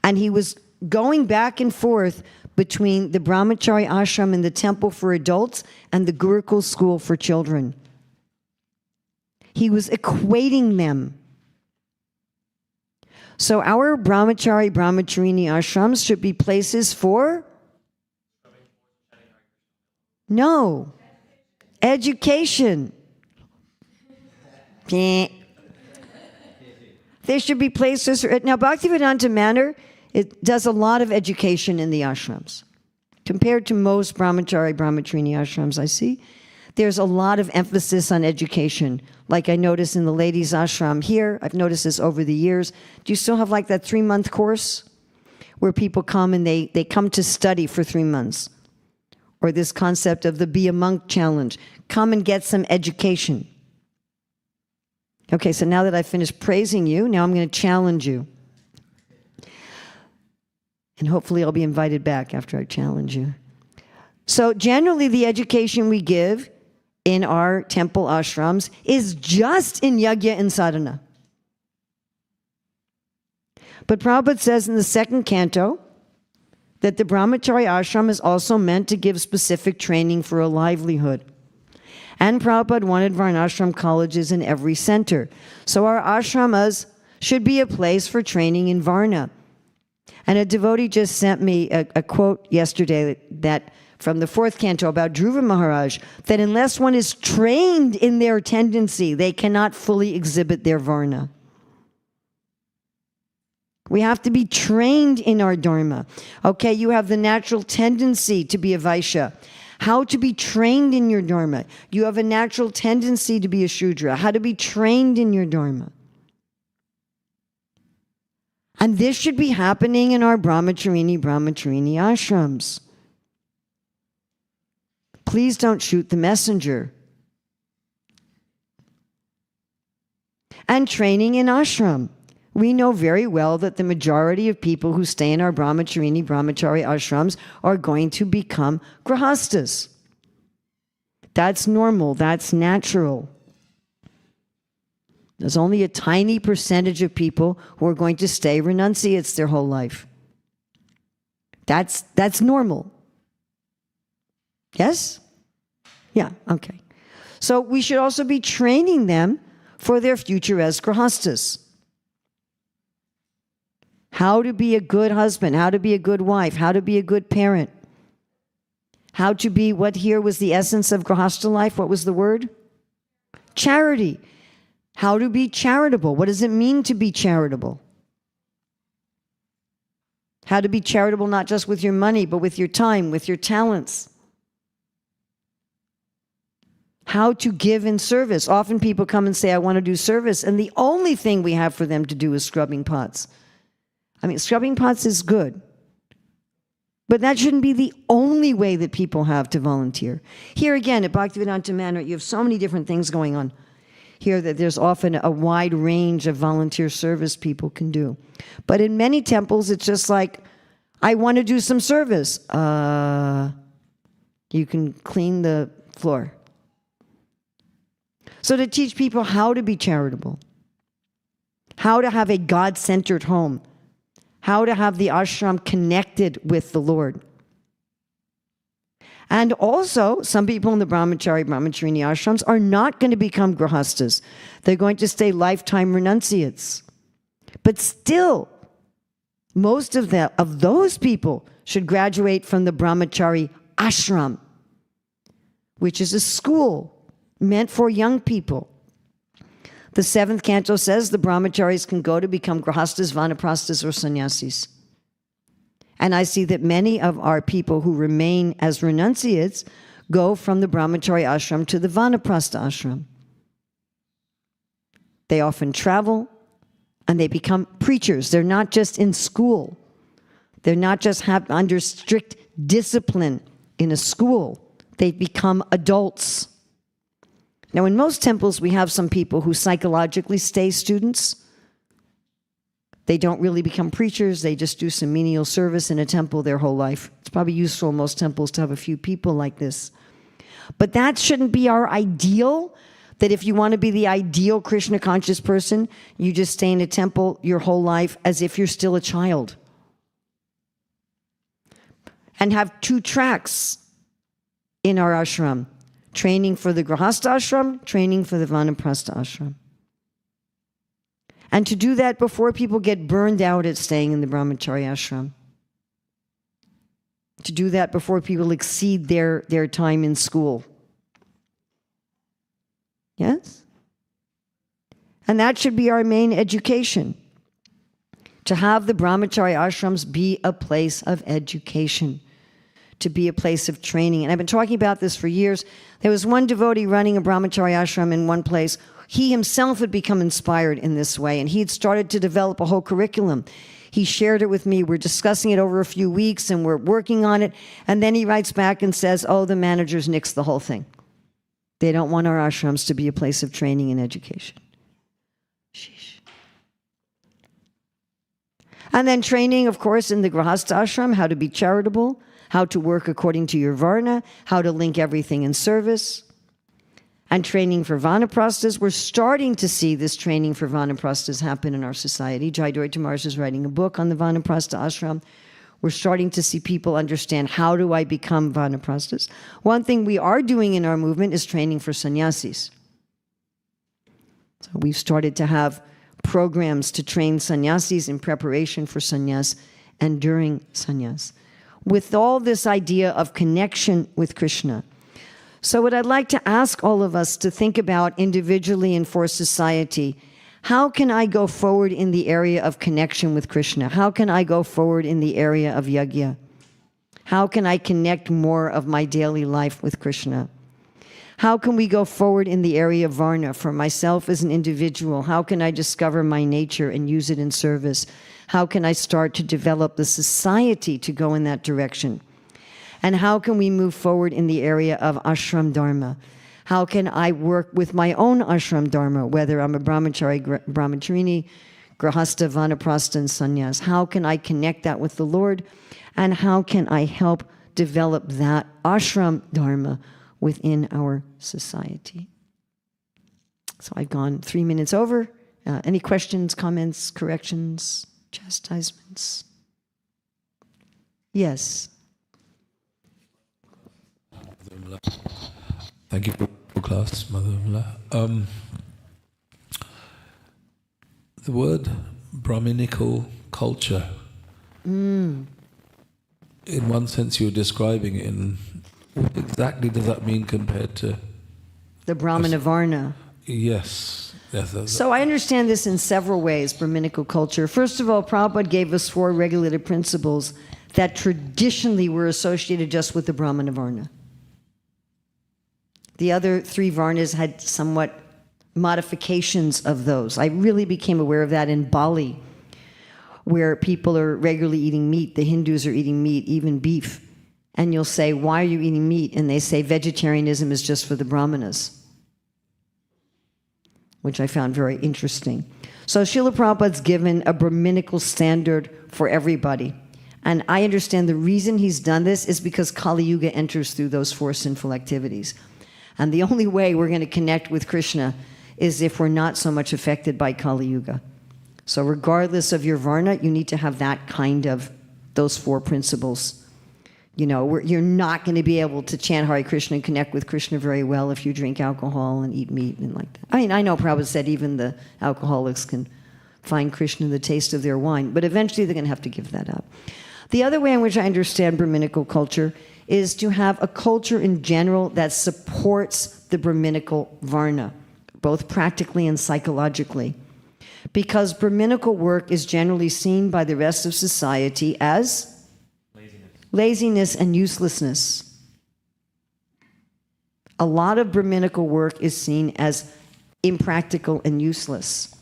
S1: And he was going back and forth between the Brahmachari ashram and the temple for adults and the Gurukul school for children. He was equating them. So our Brahmachari, Brahmacharini ashrams should be places for? No. Education. There should be places. Now, Bhaktivedanta Manor, it does a lot of education in the ashrams. Compared to most Brahmachari, Brahmacharini ashrams I see, there's a lot of emphasis on education. Like I noticed in the ladies' ashram here, I've noticed this over the years. Do you still have like that 3-month course where people come and they come to study for 3 months? Or this concept of the Be a Monk Challenge. Come and get some education. Okay, so now that I've finished praising you, now I'm going to challenge you. And hopefully I'll be invited back after I challenge you. So generally, the education we give in our temple ashrams is just in yajna and sadhana. But Prabhupada says in the second canto that the brahmachari ashram is also meant to give specific training for a livelihood. And Prabhupada wanted varnashram colleges in every center. So our ashramas should be a place for training in varna. And a devotee just sent me a quote yesterday that from the fourth canto about Dhruva Maharaj, that unless one is trained in their tendency, they cannot fully exhibit their varna. We have to be trained in our dharma. Okay, you have the natural tendency to be a Vaishya. How to be trained in your dharma. You have a natural tendency to be a Shudra. How to be trained in your dharma. And this should be happening in our brahmacharini ashrams. Please don't shoot the messenger. And training in ashram. We know very well that the majority of people who stay in our brahmachari ashrams are going to become grahastas. That's normal. That's natural. There's only a tiny percentage of people who are going to stay renunciates their whole life. That's normal. Yes? Yeah, okay. So we should also be training them for their future as grahastas. How to be a good husband, how to be a good wife, how to be a good parent. How to be, what here was the essence of grahasta life? What was the word? Charity. How to be charitable. What does it mean to be charitable? How to be charitable not just with your money, but with your time, with your talents. How to give in service. Often people come and say, I want to do service, and the only thing we have for them to do is scrubbing pots. I mean, scrubbing pots is good, but that shouldn't be the only way that people have to volunteer. Here again, at Bhaktivedanta Manor, you have so many different things going on here that there's often a wide range of volunteer service people can do. But in many temples, it's just like, I want to do some service. You can clean the floor. So to teach people how to be charitable, how to have a God-centered home, how to have the ashram connected with the Lord. And also, some people in the brahmacharini ashrams are not going to become grahastas. They're going to stay lifetime renunciates. But still, most of those people should graduate from the brahmachari ashram, which is a school meant for young people. The seventh canto says the brahmacharis can go to become grahastas, vanaprasthas, or sannyasis. And I see that many of our people who remain as renunciates go from the brahmachari ashram to the vanaprastha ashram. They often travel and they become preachers. They're not just in school. They're not just under strict discipline in a school. They become adults. Now, in most temples, we have some people who psychologically stay students. They don't really become preachers. They just do some menial service in a temple their whole life. It's probably useful in most temples to have a few people like this. But that shouldn't be our ideal, that if you want to be the ideal Krishna conscious person, you just stay in a temple your whole life as if you're still a child. And have 2 tracks in our ashram. Training for the grahasta ashram, training for the vanaprastha ashram. And to do that before people get burned out at staying in the brahmachari ashram. To do that before people exceed their time in school. Yes? And that should be our main education. To have the brahmachari ashrams be a place of education. To be a place of training. And I've been talking about this for years. There was one devotee running a brahmachari ashram in one place. He himself had become inspired in this way, and he had started to develop a whole curriculum. He shared it with me. We're discussing it over a few weeks, and we're working on it. And then he writes back and says, oh, the managers nixed the whole thing. They don't want our ashrams to be a place of training and education. Sheesh. And then training, of course, in the grahasta ashram, how to be charitable, how to work according to your varna, how to link everything in service, and training for vanaprasthas. We're starting to see this training for vanaprasthas happen in our society. Jayadurya Tamarsh is writing a book on the vanaprastha ashram. We're starting to see people understand, how do I become vanaprasthas? One thing we are doing in our movement is training for sannyasis. So we've started to have programs to train sannyasis in preparation for sannyas and during sannyas, with all this idea of connection with Krishna. So what I'd like to ask all of us to think about individually and for society, how can I go forward in the area of connection with Krishna? How can I go forward in the area of yajna? How can I connect more of my daily life with Krishna? How can we go forward in the area of varna for myself as an individual? How can I discover my nature and use it in service? How can I start to develop the society to go in that direction? And how can we move forward in the area of ashram dharma? How can I work with my own ashram dharma, whether I'm a brahmachari, brahmacharini, grahastha, vanaprastha, and sannyas? How can I connect that with the Lord? And how can I help develop that ashram dharma within our society? So I've gone 3 minutes over. Any questions, comments, corrections, chastisements? Yes.
S2: Thank you for class, Mother Urmila. The word Brahminical culture, in one sense you're describing it, in what exactly does that mean compared to
S1: the Brahmana Varna?
S2: Yes.
S1: So I understand this in several ways, Brahminical culture. First of all, Prabhupada gave us 4 regulative principles that traditionally were associated just with the Brahmana Varna. The other 3 Varnas had somewhat modifications of those. I really became aware of that in Bali, where people are regularly eating meat. The Hindus are eating meat, even beef. And you'll say, why are you eating meat? And they say, vegetarianism is just for the Brahmanas, which I found very interesting. So Srila Prabhupada's given a Brahminical standard for everybody. And I understand the reason he's done this is because Kali Yuga enters through those 4 sinful activities. And the only way we're going to connect with Krishna is if we're not so much affected by Kali Yuga. So regardless of your Varna, you need to have that kind of, those 4 principles. You know, you're not going to be able to chant Hare Krishna and connect with Krishna very well if you drink alcohol and eat meat and like that. I mean, I know Prabhupada said even the alcoholics can find Krishna in the taste of their wine, but eventually they're going to have to give that up. The other way in which I understand Brahminical culture is to have a culture in general that supports the Brahminical Varna, both practically and psychologically. Because Brahminical work is generally seen by the rest of society as laziness and uselessness. A lot of Brahminical work is seen as impractical and useless.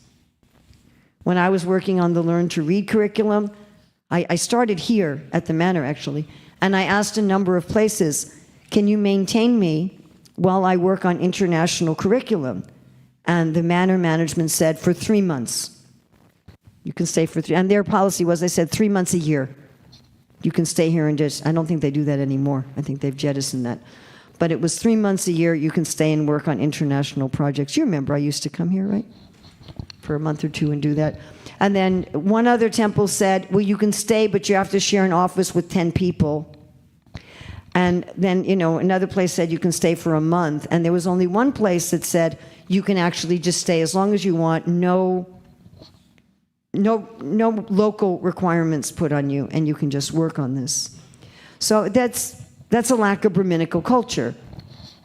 S1: When I was working on the Learn to Read curriculum, I started here at the Manor, actually, and I asked a number of places, can you maintain me while I work on international curriculum? And the Manor management said, for 3 months. You can stay for 3, and their policy was, they said, 3 months a year. You can stay here and just, I don't think they do that anymore. I think they've jettisoned that. But it was 3 months a year, you can stay and work on international projects. You remember I used to come here, right? For a month or 2 and do that. And then one other temple said, well, you can stay, but you have to share an office with 10 people. And then, you know, another place said you can stay for a month. And there was only one place that said you can actually just stay as long as you want, no local requirements put on you, and you can just work on this. So that's a lack of Brahminical culture.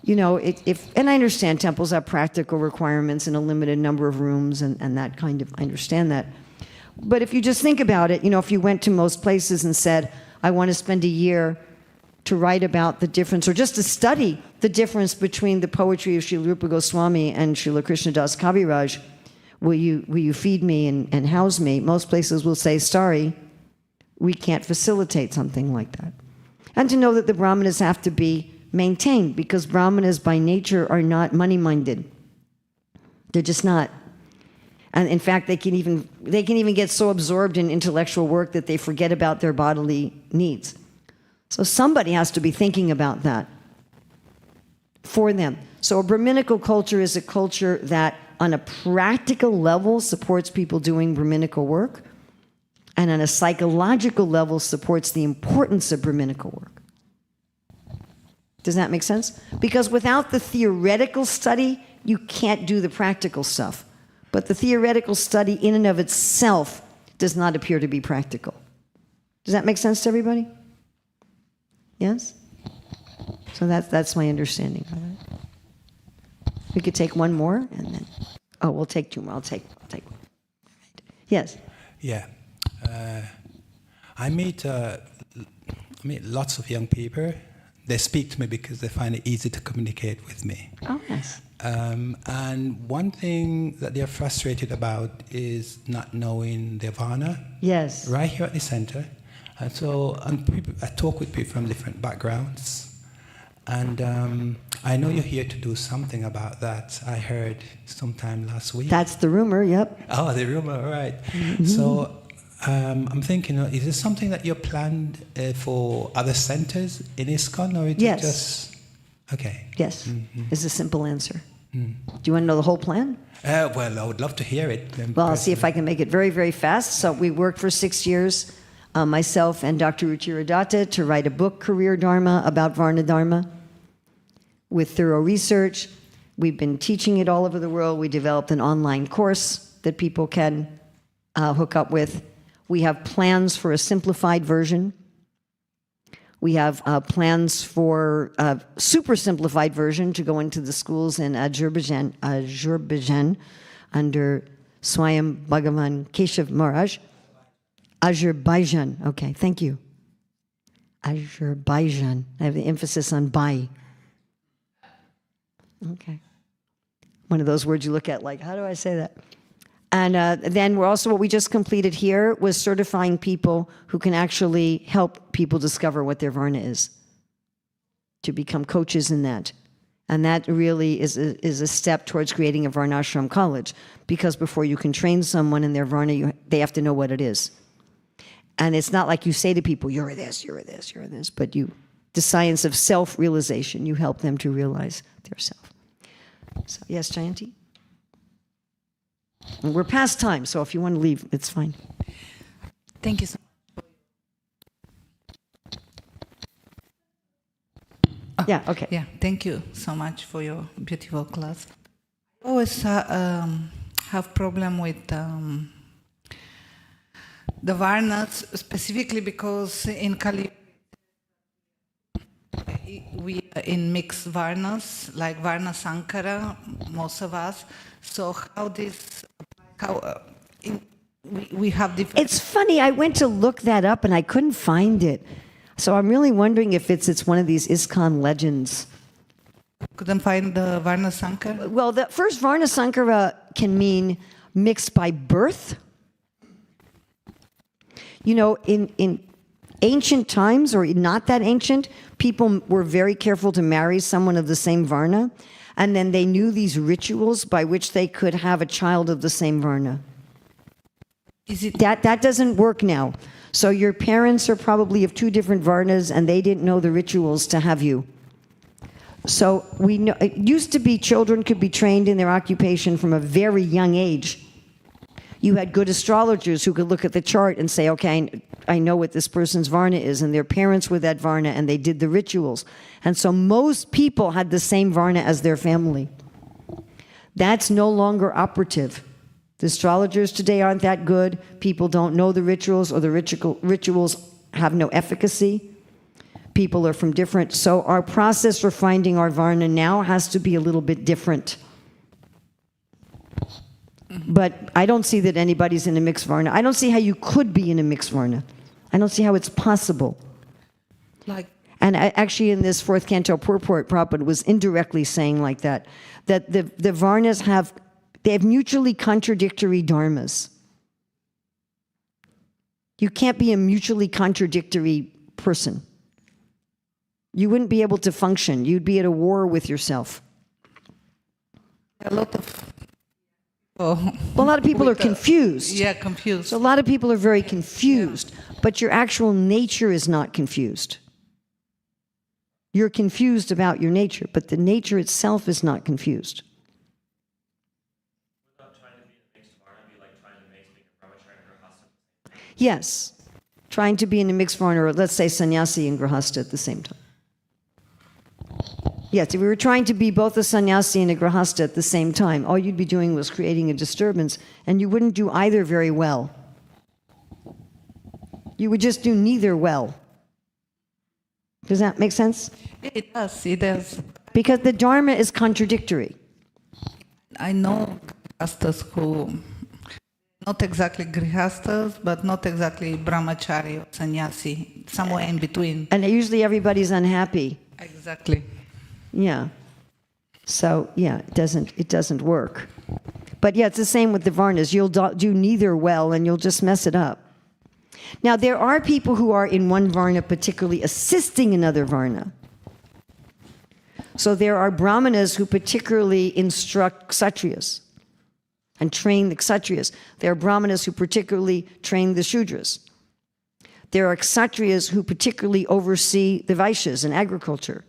S1: You know, and I understand temples have practical requirements and a limited number of rooms and that kind of, I understand that. But if you just think about it, you know, if you went to most places and said, I want to spend a year to write about the difference, or just to study the difference between the poetry of Srila Rupa Goswami and Srila Krishnadas Kaviraj, will you feed me and house me? Most places will say, sorry, we can't facilitate something like that. And to know that the Brahmanas have to be maintained, because Brahmanas by nature are not money-minded. They're just not. And in fact, they can even get so absorbed in intellectual work that they forget about their bodily needs. So somebody has to be thinking about that for them. So a Brahminical culture is a culture that on a practical level supports people doing Brahminical work, and on a psychological level supports the importance of Brahminical work. Does that make sense? Because without the theoretical study, you can't do the practical stuff. But the theoretical study in and of itself does not appear to be practical. Does that make sense to everybody? Yes? So that's my understanding of it. We could take one more, and then... Oh, we'll take two more. I'll take one. Yes?
S3: Yeah. I meet lots of young people. They speak to me because they find it easy to communicate with me.
S1: Oh, yes.
S3: And one thing that they're frustrated about is not knowing their Varna.
S1: Yes.
S3: Right here at the center. And so I talk with people from different backgrounds. And I know you're here to do something about that. I heard sometime last week.
S1: That's the rumor, yep.
S3: Oh, the rumor, all right. Mm-hmm. So I'm thinking, is this something that you planned for other centers in ISKCON, or is it just... Okay.
S1: Yes, is a simple answer.
S3: Mm.
S1: Do you want to know the whole plan?
S3: Well, I would love to hear it.
S1: Well, I'll see if I can make it very, very fast. So we worked for 6 years, myself and Dr. Ruchira Datta, to write a book, Career Dharma, about Varna Dharma, with thorough research. We've been teaching it all over the world. We developed an online course that people can hook up with. We have plans for a simplified version. We have plans for a super simplified version to go into the schools in Azerbaijan under Swayam Bhagavan Keshav Maharaj. Azerbaijan, okay, thank you. Azerbaijan, I have the emphasis on Bai. Okay. One of those words you look at like, how do I say that? And then we're also, what we just completed here was certifying people who can actually help people discover what their Varna is, to become coaches in that. And that really is a step towards creating a Varnashram college, because before you can train someone in their Varna, they have to know what it is. And it's not like you say to people, you're this, you're this, you're this, but the science of self-realization, you help them to realize their self. So, yes, Jayanti? We're past time, so if you want to leave, it's fine.
S4: Thank you so much.
S1: Yeah, okay.
S4: Yeah, thank you so much for your beautiful class. I always have problem with the Varnas, specifically because in Kali we are in mixed Varnas, like Varna Sankara, most of us. So we have different...
S1: It's funny, I went to look that up and I couldn't find it. So I'm really wondering if it's one of these ISKCON legends.
S4: Couldn't find the Varna Sankara?
S1: Well, the first Varna Sankara can mean mixed by birth. You know, in ancient times, or not that ancient, people were very careful to marry someone of the same Varna, and then they knew these rituals by which they could have a child of the same Varna.
S4: Is it
S1: That doesn't work now. So your parents are probably of two different Varnas, and they didn't know the rituals to have you. So we know, it used to be children could be trained in their occupation from a very young age. You had good astrologers who could look at the chart and say, okay, I know what this person's Varna is, and their parents were that Varna, and they did the rituals. And so most people had the same Varna as their family. That's no longer operative. The astrologers today aren't that good. People don't know the rituals, or the rituals have no efficacy. People are from different, so our process for finding our Varna now has to be a little bit different. But I don't see that anybody's in a mixed Varna. I don't see how you could be in a mixed Varna. I don't see how it's possible. And actually in this fourth canto purport, Prabhupada was indirectly saying like that the Varnas have mutually contradictory dharmas. You can't be a mutually contradictory person. You wouldn't be able to function. You'd be at a war with yourself.
S4: a lot of
S1: Well, a lot of people are confused.
S4: Yeah, confused.
S1: So a lot of people are very confused, but your actual nature is not confused. You're confused about your nature, but the nature itself is not confused. Yes, trying to be in a mixed varna, or let's say sannyasi and grahastha at the same time. Yes, if we were trying to be both a sannyasi and a grahastha at the same time, all you'd be doing was creating a disturbance, and you wouldn't do either very well. You would just do neither well. Does that make sense?
S4: It does, it does.
S1: Because the Dharma is contradictory.
S4: I know grihastas who, not exactly grihastas, but not exactly brahmachari or sannyasi, somewhere in between.
S1: And usually everybody's unhappy.
S4: Exactly.
S1: Yeah. So, yeah, it doesn't work. But yeah, it's the same with the varnas. You'll do neither well, and you'll just mess it up. Now, there are people who are in one varna particularly assisting another varna. So there are brahmanas who particularly instruct kshatriyas and train the kshatriyas. There are brahmanas who particularly train the shudras. There are kshatriyas who particularly oversee the vaishyas in agriculture.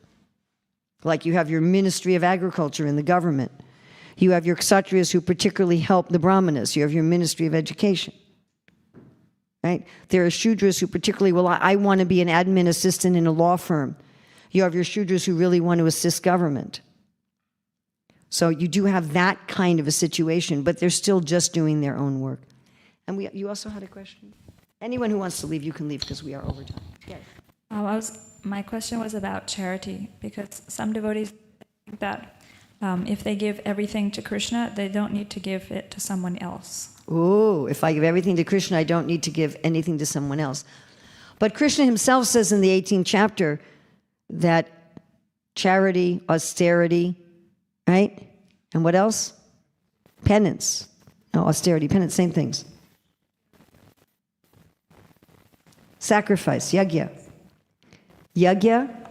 S1: Like you have your Ministry of Agriculture in the government. You have your kshatriyas who particularly help the brahmanas. You have your Ministry of Education. Right? There are shudras who particularly, well, I want to be an admin assistant in a law firm. You have your shudras who really want to assist government. So you do have that kind of a situation, but they're still just doing their own work. And you also had a question? Anyone who wants to leave, you can leave because we are over time. Yes.
S5: My question was about charity, because some devotees think that if they give everything to Krishna, they don't need to give it to someone else.
S1: Oh, if I give everything to Krishna, I don't need to give anything to someone else. But Krishna himself says in the 18th chapter that charity, austerity, right? And what else? Penance. No, austerity, penance, same things. Sacrifice, yajna. Yajna,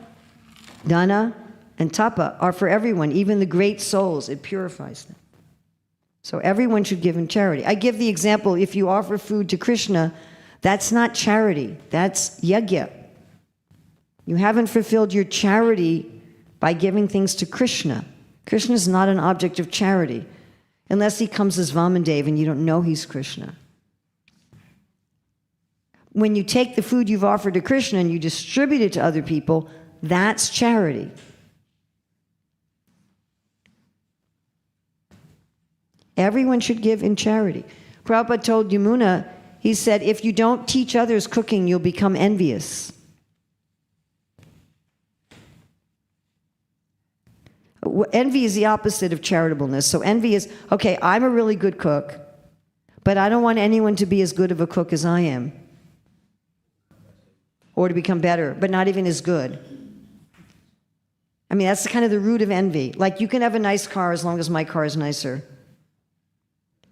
S1: dana, and tapa are for everyone, even the great souls. It purifies them. So everyone should give in charity. I give the example, if you offer food to Krishna, that's not charity, that's yajna. You haven't fulfilled your charity by giving things to Krishna. Krishna is not an object of charity, unless he comes as Vamandev and you don't know he's Krishna. When you take the food you've offered to Krishna and you distribute it to other people, that's charity. Everyone should give in charity. Prabhupada told Yamuna, he said, if you don't teach others cooking, you'll become envious. Envy is the opposite of charitableness. So envy is, okay, I'm a really good cook, but I don't want anyone to be as good of a cook as I am. Or to become better, but not even as good. I mean, that's kind of the root of envy. Like, you can have a nice car as long as my car is nicer.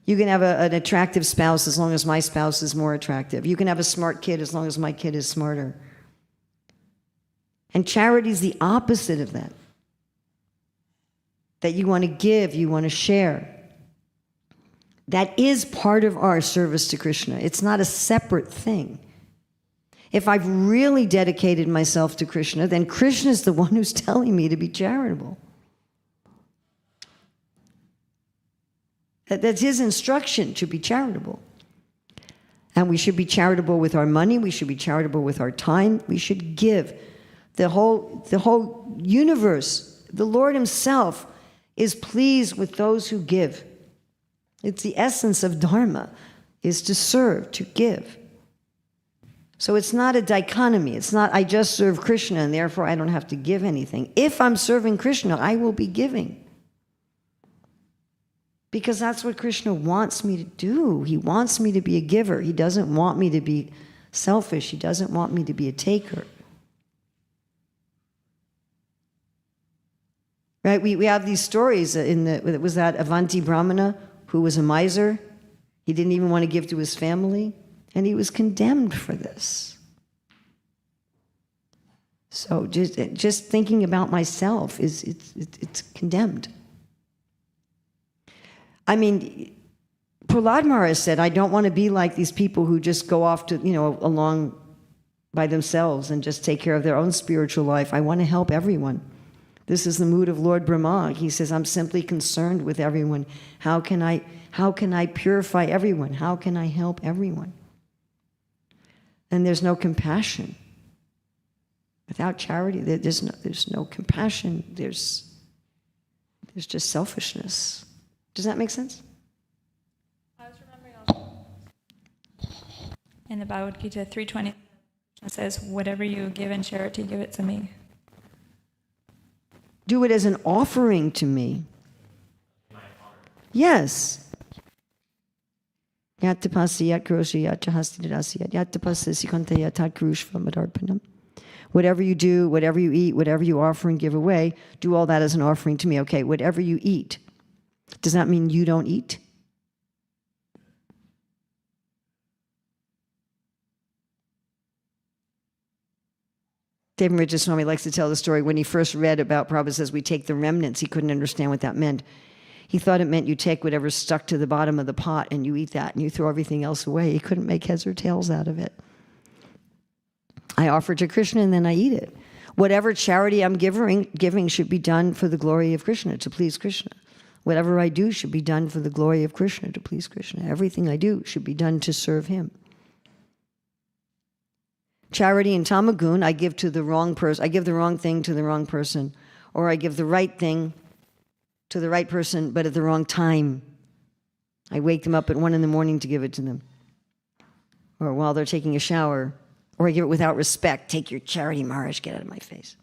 S1: You can have an attractive spouse as long as my spouse is more attractive. You can have a smart kid as long as my kid is smarter. And charity is the opposite of that. That you want to give, you want to share. That is part of our service to Krishna. It's not a separate thing. If I've really dedicated myself to Krishna, then Krishna is the one who's telling me to be charitable. That's his instruction, to be charitable. And we should be charitable with our money, we should be charitable with our time, we should give. The whole universe, the Lord himself is pleased with those who give. It's the essence of Dharma, is to serve, to give. So it's not a dichotomy. It's not, I just serve Krishna and therefore I don't have to give anything. If I'm serving Krishna, I will be giving. Because that's what Krishna wants me to do. He wants me to be a giver. He doesn't want me to be selfish. He doesn't want me to be a taker. Right? We have these stories was that Avanti Brahmana who was a miser. He didn't even want to give to his family. And he was condemned for this. So just thinking about myself it's condemned. I mean, Prahlad Maharaj said, I don't want to be like these people who just go off to, along by themselves and just take care of their own spiritual life. I want to help everyone. This is the mood of Lord Brahma. He says, I'm simply concerned with everyone. How can I purify everyone? How can I help everyone? And there's no compassion. Without charity, there's no compassion. There's just selfishness. Does that make sense?
S5: I was remembering also in the Bhagavad Gita 3:20, it says, whatever you give in charity, give it to me.
S1: Do it as an offering to me. Yes. Yatapasi yat kroshi yat jahasti dasi yat yatapasi sikanta yatat krushva madarpanam. Whatever you do, whatever you eat, whatever you offer and give away, do all that as an offering to me. Okay, whatever you eat. Does that mean you don't eat? David Rajaswami likes to tell the story. When he first read about Prabhupada says we take the remnants, he couldn't understand what that meant. He thought it meant you take whatever's stuck to the bottom of the pot and you eat that and you throw everything else away. He couldn't make heads or tails out of it. I offer to Krishna and then I eat it. Whatever charity I'm giving should be done for the glory of Krishna, to please Krishna. Whatever I do should be done for the glory of Krishna, to please Krishna. Everything I do should be done to serve him. Charity and tamagun, I give to the wrong person. I give the wrong thing to the wrong person. Or I give the right thing to the right person, but at the wrong time. I wake them up at 1 a.m. to give it to them. Or while they're taking a shower. Or I give it without respect. Take your charity, Maharaj, get out of my face.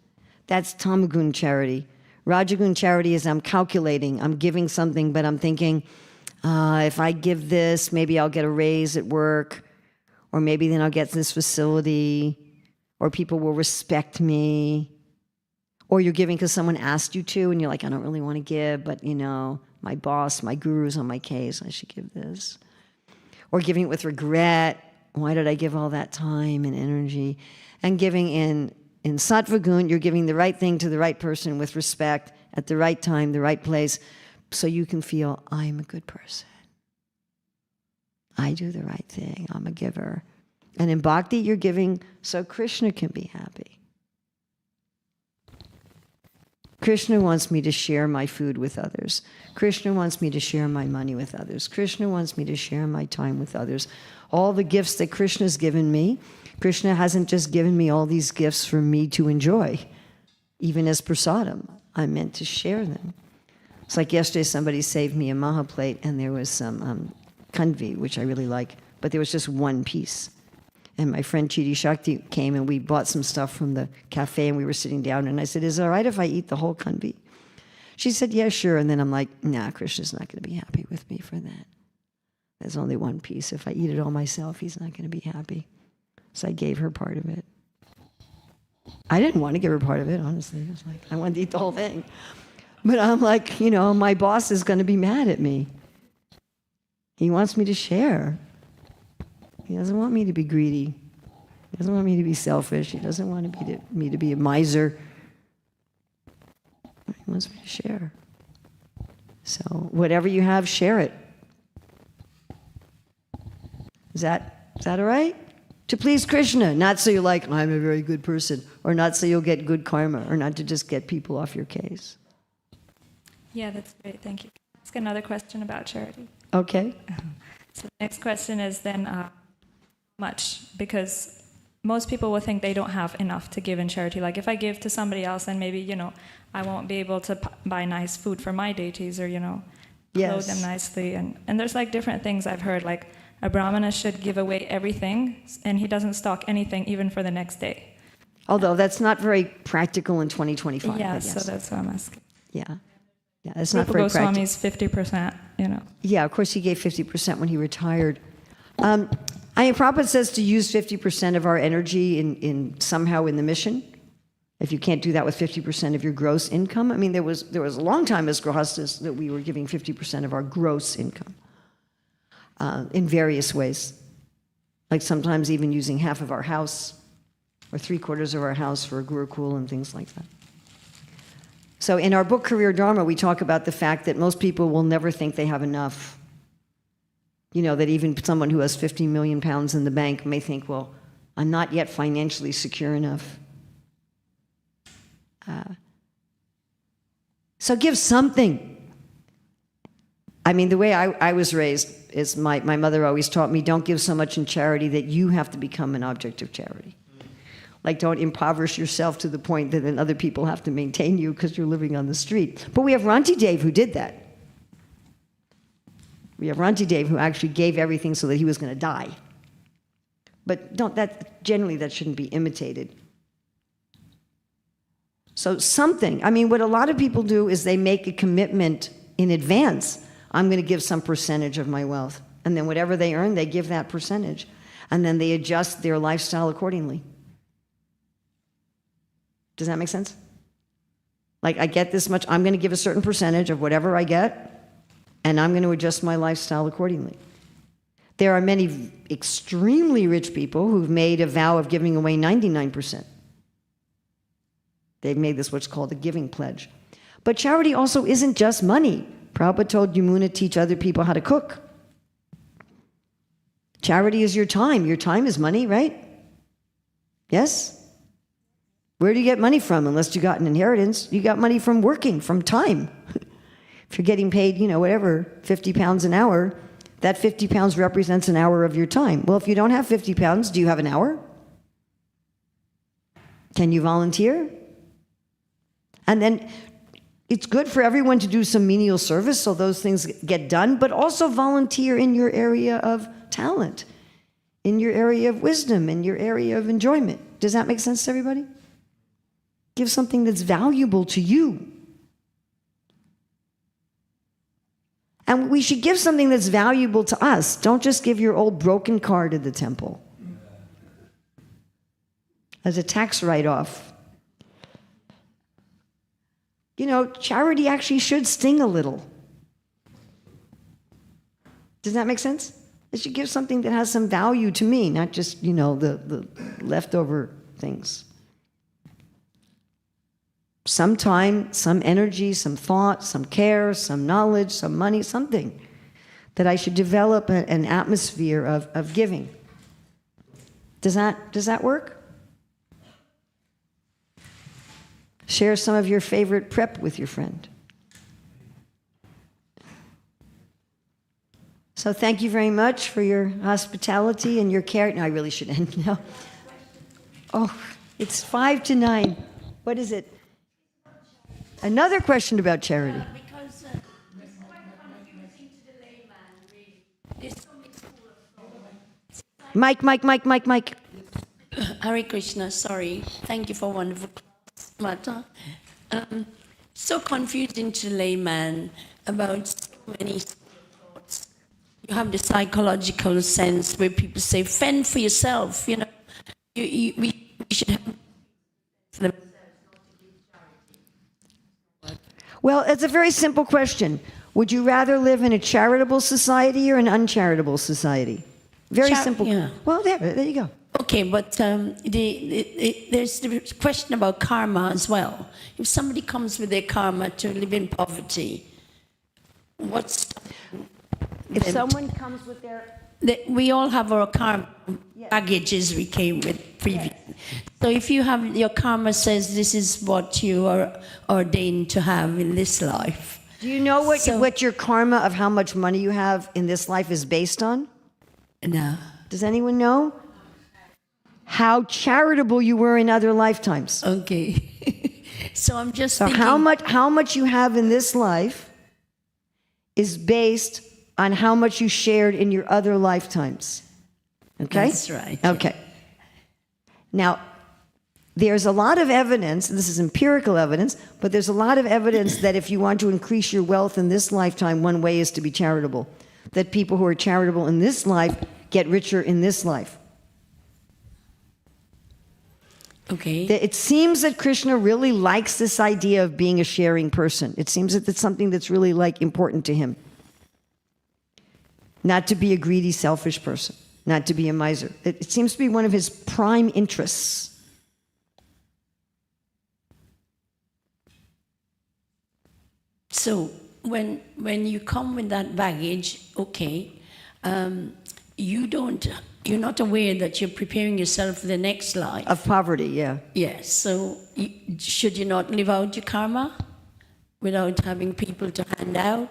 S1: That's tamagun charity. Rajagun charity is I'm calculating. I'm giving something, but I'm thinking, if I give this, maybe I'll get a raise at work. Or maybe then I'll get this facility, or people will respect me. Or you're giving because someone asked you to, and you're like, I don't really want to give, but my boss, my guru's on my case, I should give this. Or giving it with regret. Why did I give all that time and energy? And giving in Sattva Gun, you're giving the right thing to the right person with respect, at the right time, the right place, so you can feel, I'm a good person. I do the right thing. I'm a giver. And in bhakti, you're giving so Krishna can be happy. Krishna wants me to share my food with others. Krishna wants me to share my money with others. Krishna wants me to share my time with others. All the gifts that Krishna's given me, Krishna hasn't just given me all these gifts for me to enjoy, even as prasadam. I'm meant to share them. It's like yesterday somebody saved me a maha plate and there was some kanvi, which I really like, but there was just one piece. And my friend Chidi Shakti came and we bought some stuff from the cafe and we were sitting down and I said, is it all right if I eat the whole kanvi? She said, yeah, sure. And then I'm like, nah, Krishna's not going to be happy with me for that. There's only one piece. If I eat it all myself, he's not going to be happy. So I gave her part of it. I didn't want to give her part of it, honestly. It was like, I wanted to eat the whole thing. But I'm like, my boss is going to be mad at me. He wants me to share. He doesn't want me to be greedy. He doesn't want me to be selfish. He doesn't want me to be a miser. He wants me to share. So whatever you have, share it. Is that all right? To please Krishna, not so you're like, I'm a very good person, or not so you'll get good karma, or not to just get people off your case.
S5: Yeah, that's great. Thank you. Ask another question about charity.
S1: Okay.
S5: So the next question is then much, because most people will think they don't have enough to give in charity. Like if I give to somebody else, then maybe, I won't be able to buy nice food for my deities or, clothe them nicely. And there's like different things I've heard, like a brahmana should give away everything and he doesn't stock anything even for the next day.
S1: Although that's not very practical in 2025.
S5: Yeah,
S1: yes.
S5: so that's what I'm asking.
S1: Yeah. Yeah, it's not very practical.
S5: Goswami's 50%,
S1: Yeah, of course he gave 50% when he retired. Prabhupada says to use 50% of our energy in somehow in the mission. If you can't do that with 50% of your gross income. I mean, there was a long time as grahastas that we were giving 50% of our gross income in various ways. Like sometimes even using half of our house or 3/4 of our house for a gurukul and things like that. So in our book, Career Dharma, we talk about the fact that most people will never think they have enough. That even someone who has 50 million pounds in the bank may think, well, I'm not yet financially secure enough. So give something. I mean, the way I was raised is my mother always taught me, don't give so much in charity that you have to become an object of charity. Like, don't impoverish yourself to the point that then other people have to maintain you because you're living on the street. But we have Ranti Dev who did that. We have Ranti Dev who actually gave everything so that he was going to die. But generally that shouldn't be imitated. So something, I mean, what a lot of people do is they make a commitment in advance. I'm going to give some percentage of my wealth. And then whatever they earn, they give that percentage. And then they adjust their lifestyle accordingly. Does that make sense? Like, I get this much, I'm going to give a certain percentage of whatever I get, and I'm going to adjust my lifestyle accordingly. There are many extremely rich people who've made a vow of giving away 99%. They've made this what's called a giving pledge. But charity also isn't just money. Prabhupada told Yamuna, teach other people how to cook. Charity is your time. Your time is money, right? Yes? Where do you get money from? Unless you got an inheritance, you got money from working, from time. If you're getting paid, whatever, 50 pounds an hour, that 50 pounds represents an hour of your time. Well, if you don't have 50 pounds, do you have an hour? Can you volunteer? And then it's good for everyone to do some menial service so those things get done, but also volunteer in your area of talent, in your area of wisdom, in your area of enjoyment. Does that make sense to everybody? Give something that's valuable to you. And we should give something that's valuable to us. Don't just give your old broken car to the temple as a tax write-off. Charity actually should sting a little. Does that make sense? It should give something that has some value to me, not just, the leftover things. Some time, some energy, some thought, some care, some knowledge, some money, something that I should develop an atmosphere of giving. Does that work? Share some of your favorite prep with your friend. So thank you very much for your hospitality and your care. No, I really should end now. Oh, it's 5 to 9. What is it? Another question about charity.
S6: Because it's quite confusing to the layman, really. There's so many schools of
S1: Mike.
S6: Hare Krishna, sorry. Thank you for a wonderful class, Mata. So confusing to the layman about so many thoughts. You have the psychological sense where people say, fend for yourself, we should have.
S1: Well, it's a very simple question. Would you rather live in a charitable society or an uncharitable society? Very simple.
S6: Yeah.
S1: Well, there you go.
S6: Okay, but there's the question about karma as well. If somebody comes with their karma to live in poverty,
S1: If someone comes with their...
S6: We all have our karma baggages we came with previously. So if you have, your karma says this is what you are ordained to have in this life.
S1: Do you know what your karma of how much money you have in this life is based on?
S6: No.
S1: Does anyone know? How charitable you were in other lifetimes.
S6: Okay. So I'm just
S1: so
S6: thinking...
S1: how much you have in this life is based on how much you shared in your other lifetimes. Okay?
S6: That's right.
S1: Okay. Now, there's a lot of evidence, and this is empirical evidence, but there's a lot of evidence that if you want to increase your wealth in this lifetime, one way is to be charitable. That people who are charitable in this life get richer in this life.
S6: Okay.
S1: It seems that Krishna really likes this idea of being a sharing person. It seems that it's something that's really important to him. Not to be a greedy, selfish person. Not to be a miser. It seems to be one of his prime interests.
S6: So when you come with that baggage, okay, you don't you're not aware that you're preparing yourself for the next life.
S1: Of poverty, yeah.
S6: Yes, so should you not live out your karma without having people to hand out?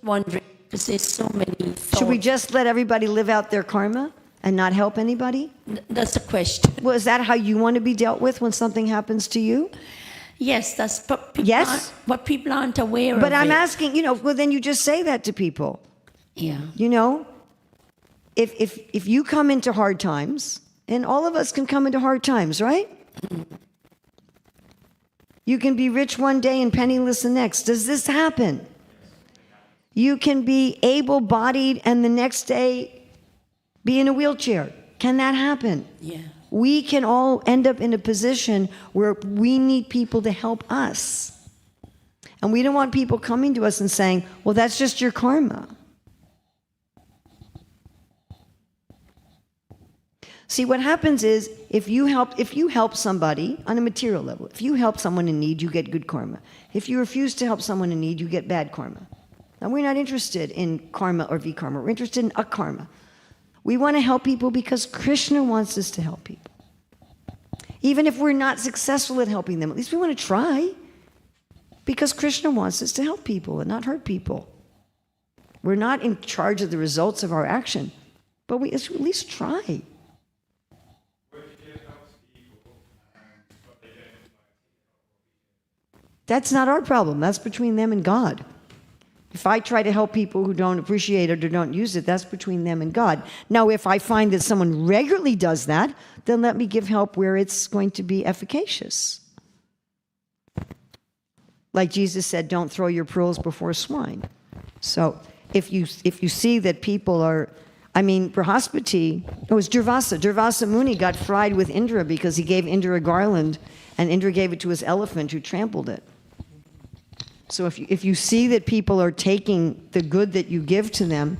S6: Wondering, because there's so many thoughts.
S1: Should we just let everybody live out their karma and not help anybody?
S6: That's the question.
S1: Well, is that how you want to be dealt with when something happens to you?
S6: Yes, that's
S1: Yes?
S6: what people aren't aware of.
S1: But I'm
S6: it.
S1: asking, well, then you just say that to people.
S6: Yeah.
S1: If you come into hard times, and all of us can come into hard times, right? You can be rich one day and penniless the next. Does this happen? You can be able-bodied and the next day be in a wheelchair. Can that happen?
S6: Yeah.
S1: We can all end up in a position where we need people to help us. And we don't want people coming to us and saying, well, that's just your karma. See, what happens is, if you help somebody on a material level, if you help someone in need, you get good karma. If you refuse to help someone in need, you get bad karma. Now, we're not interested in karma or vikarma. We're interested in akarma. We want to help people because Krishna wants us to help people. Even if we're not successful at helping them, at least we want to try, because Krishna wants us to help people and not hurt people. We're not in charge of the results of our action, but we at least try. That's not our problem. That's between them and God. If I try to help people who don't appreciate it or don't use it, that's between them and God. Now, if I find that someone regularly does that, then let me give help where it's going to be efficacious. Like Jesus said, don't throw your pearls before swine. So if you see that people are, Brihaspati, it was Durvasa. Durvasa Muni got fried with Indra because he gave Indra a garland, and Indra gave it to his elephant who trampled it. So if you see that people are taking the good that you give to them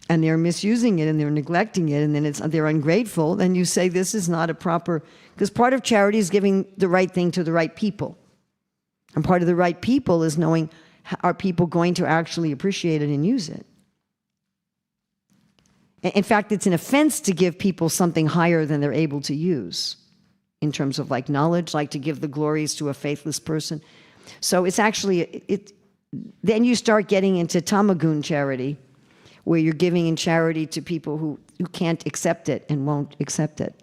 S1: and they're misusing it and they're neglecting it and then they're ungrateful, then you say this is not a proper, because part of charity is giving the right thing to the right people. And part of the right people is knowing, are people going to actually appreciate it and use it? In fact, it's an offense to give people something higher than they're able to use in terms of like knowledge, like to give the glories to a faithless person. So it's actually, then you start getting into tamagun charity, where you're giving in charity to people who can't accept it and won't accept it.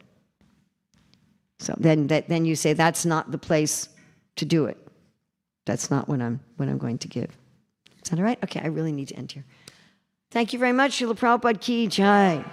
S1: So then you say, that's not the place to do it. That's not when I'm going to give. Is that all right? Okay, I really need to end here. Thank you very much. Srila Prabhupada ki jai.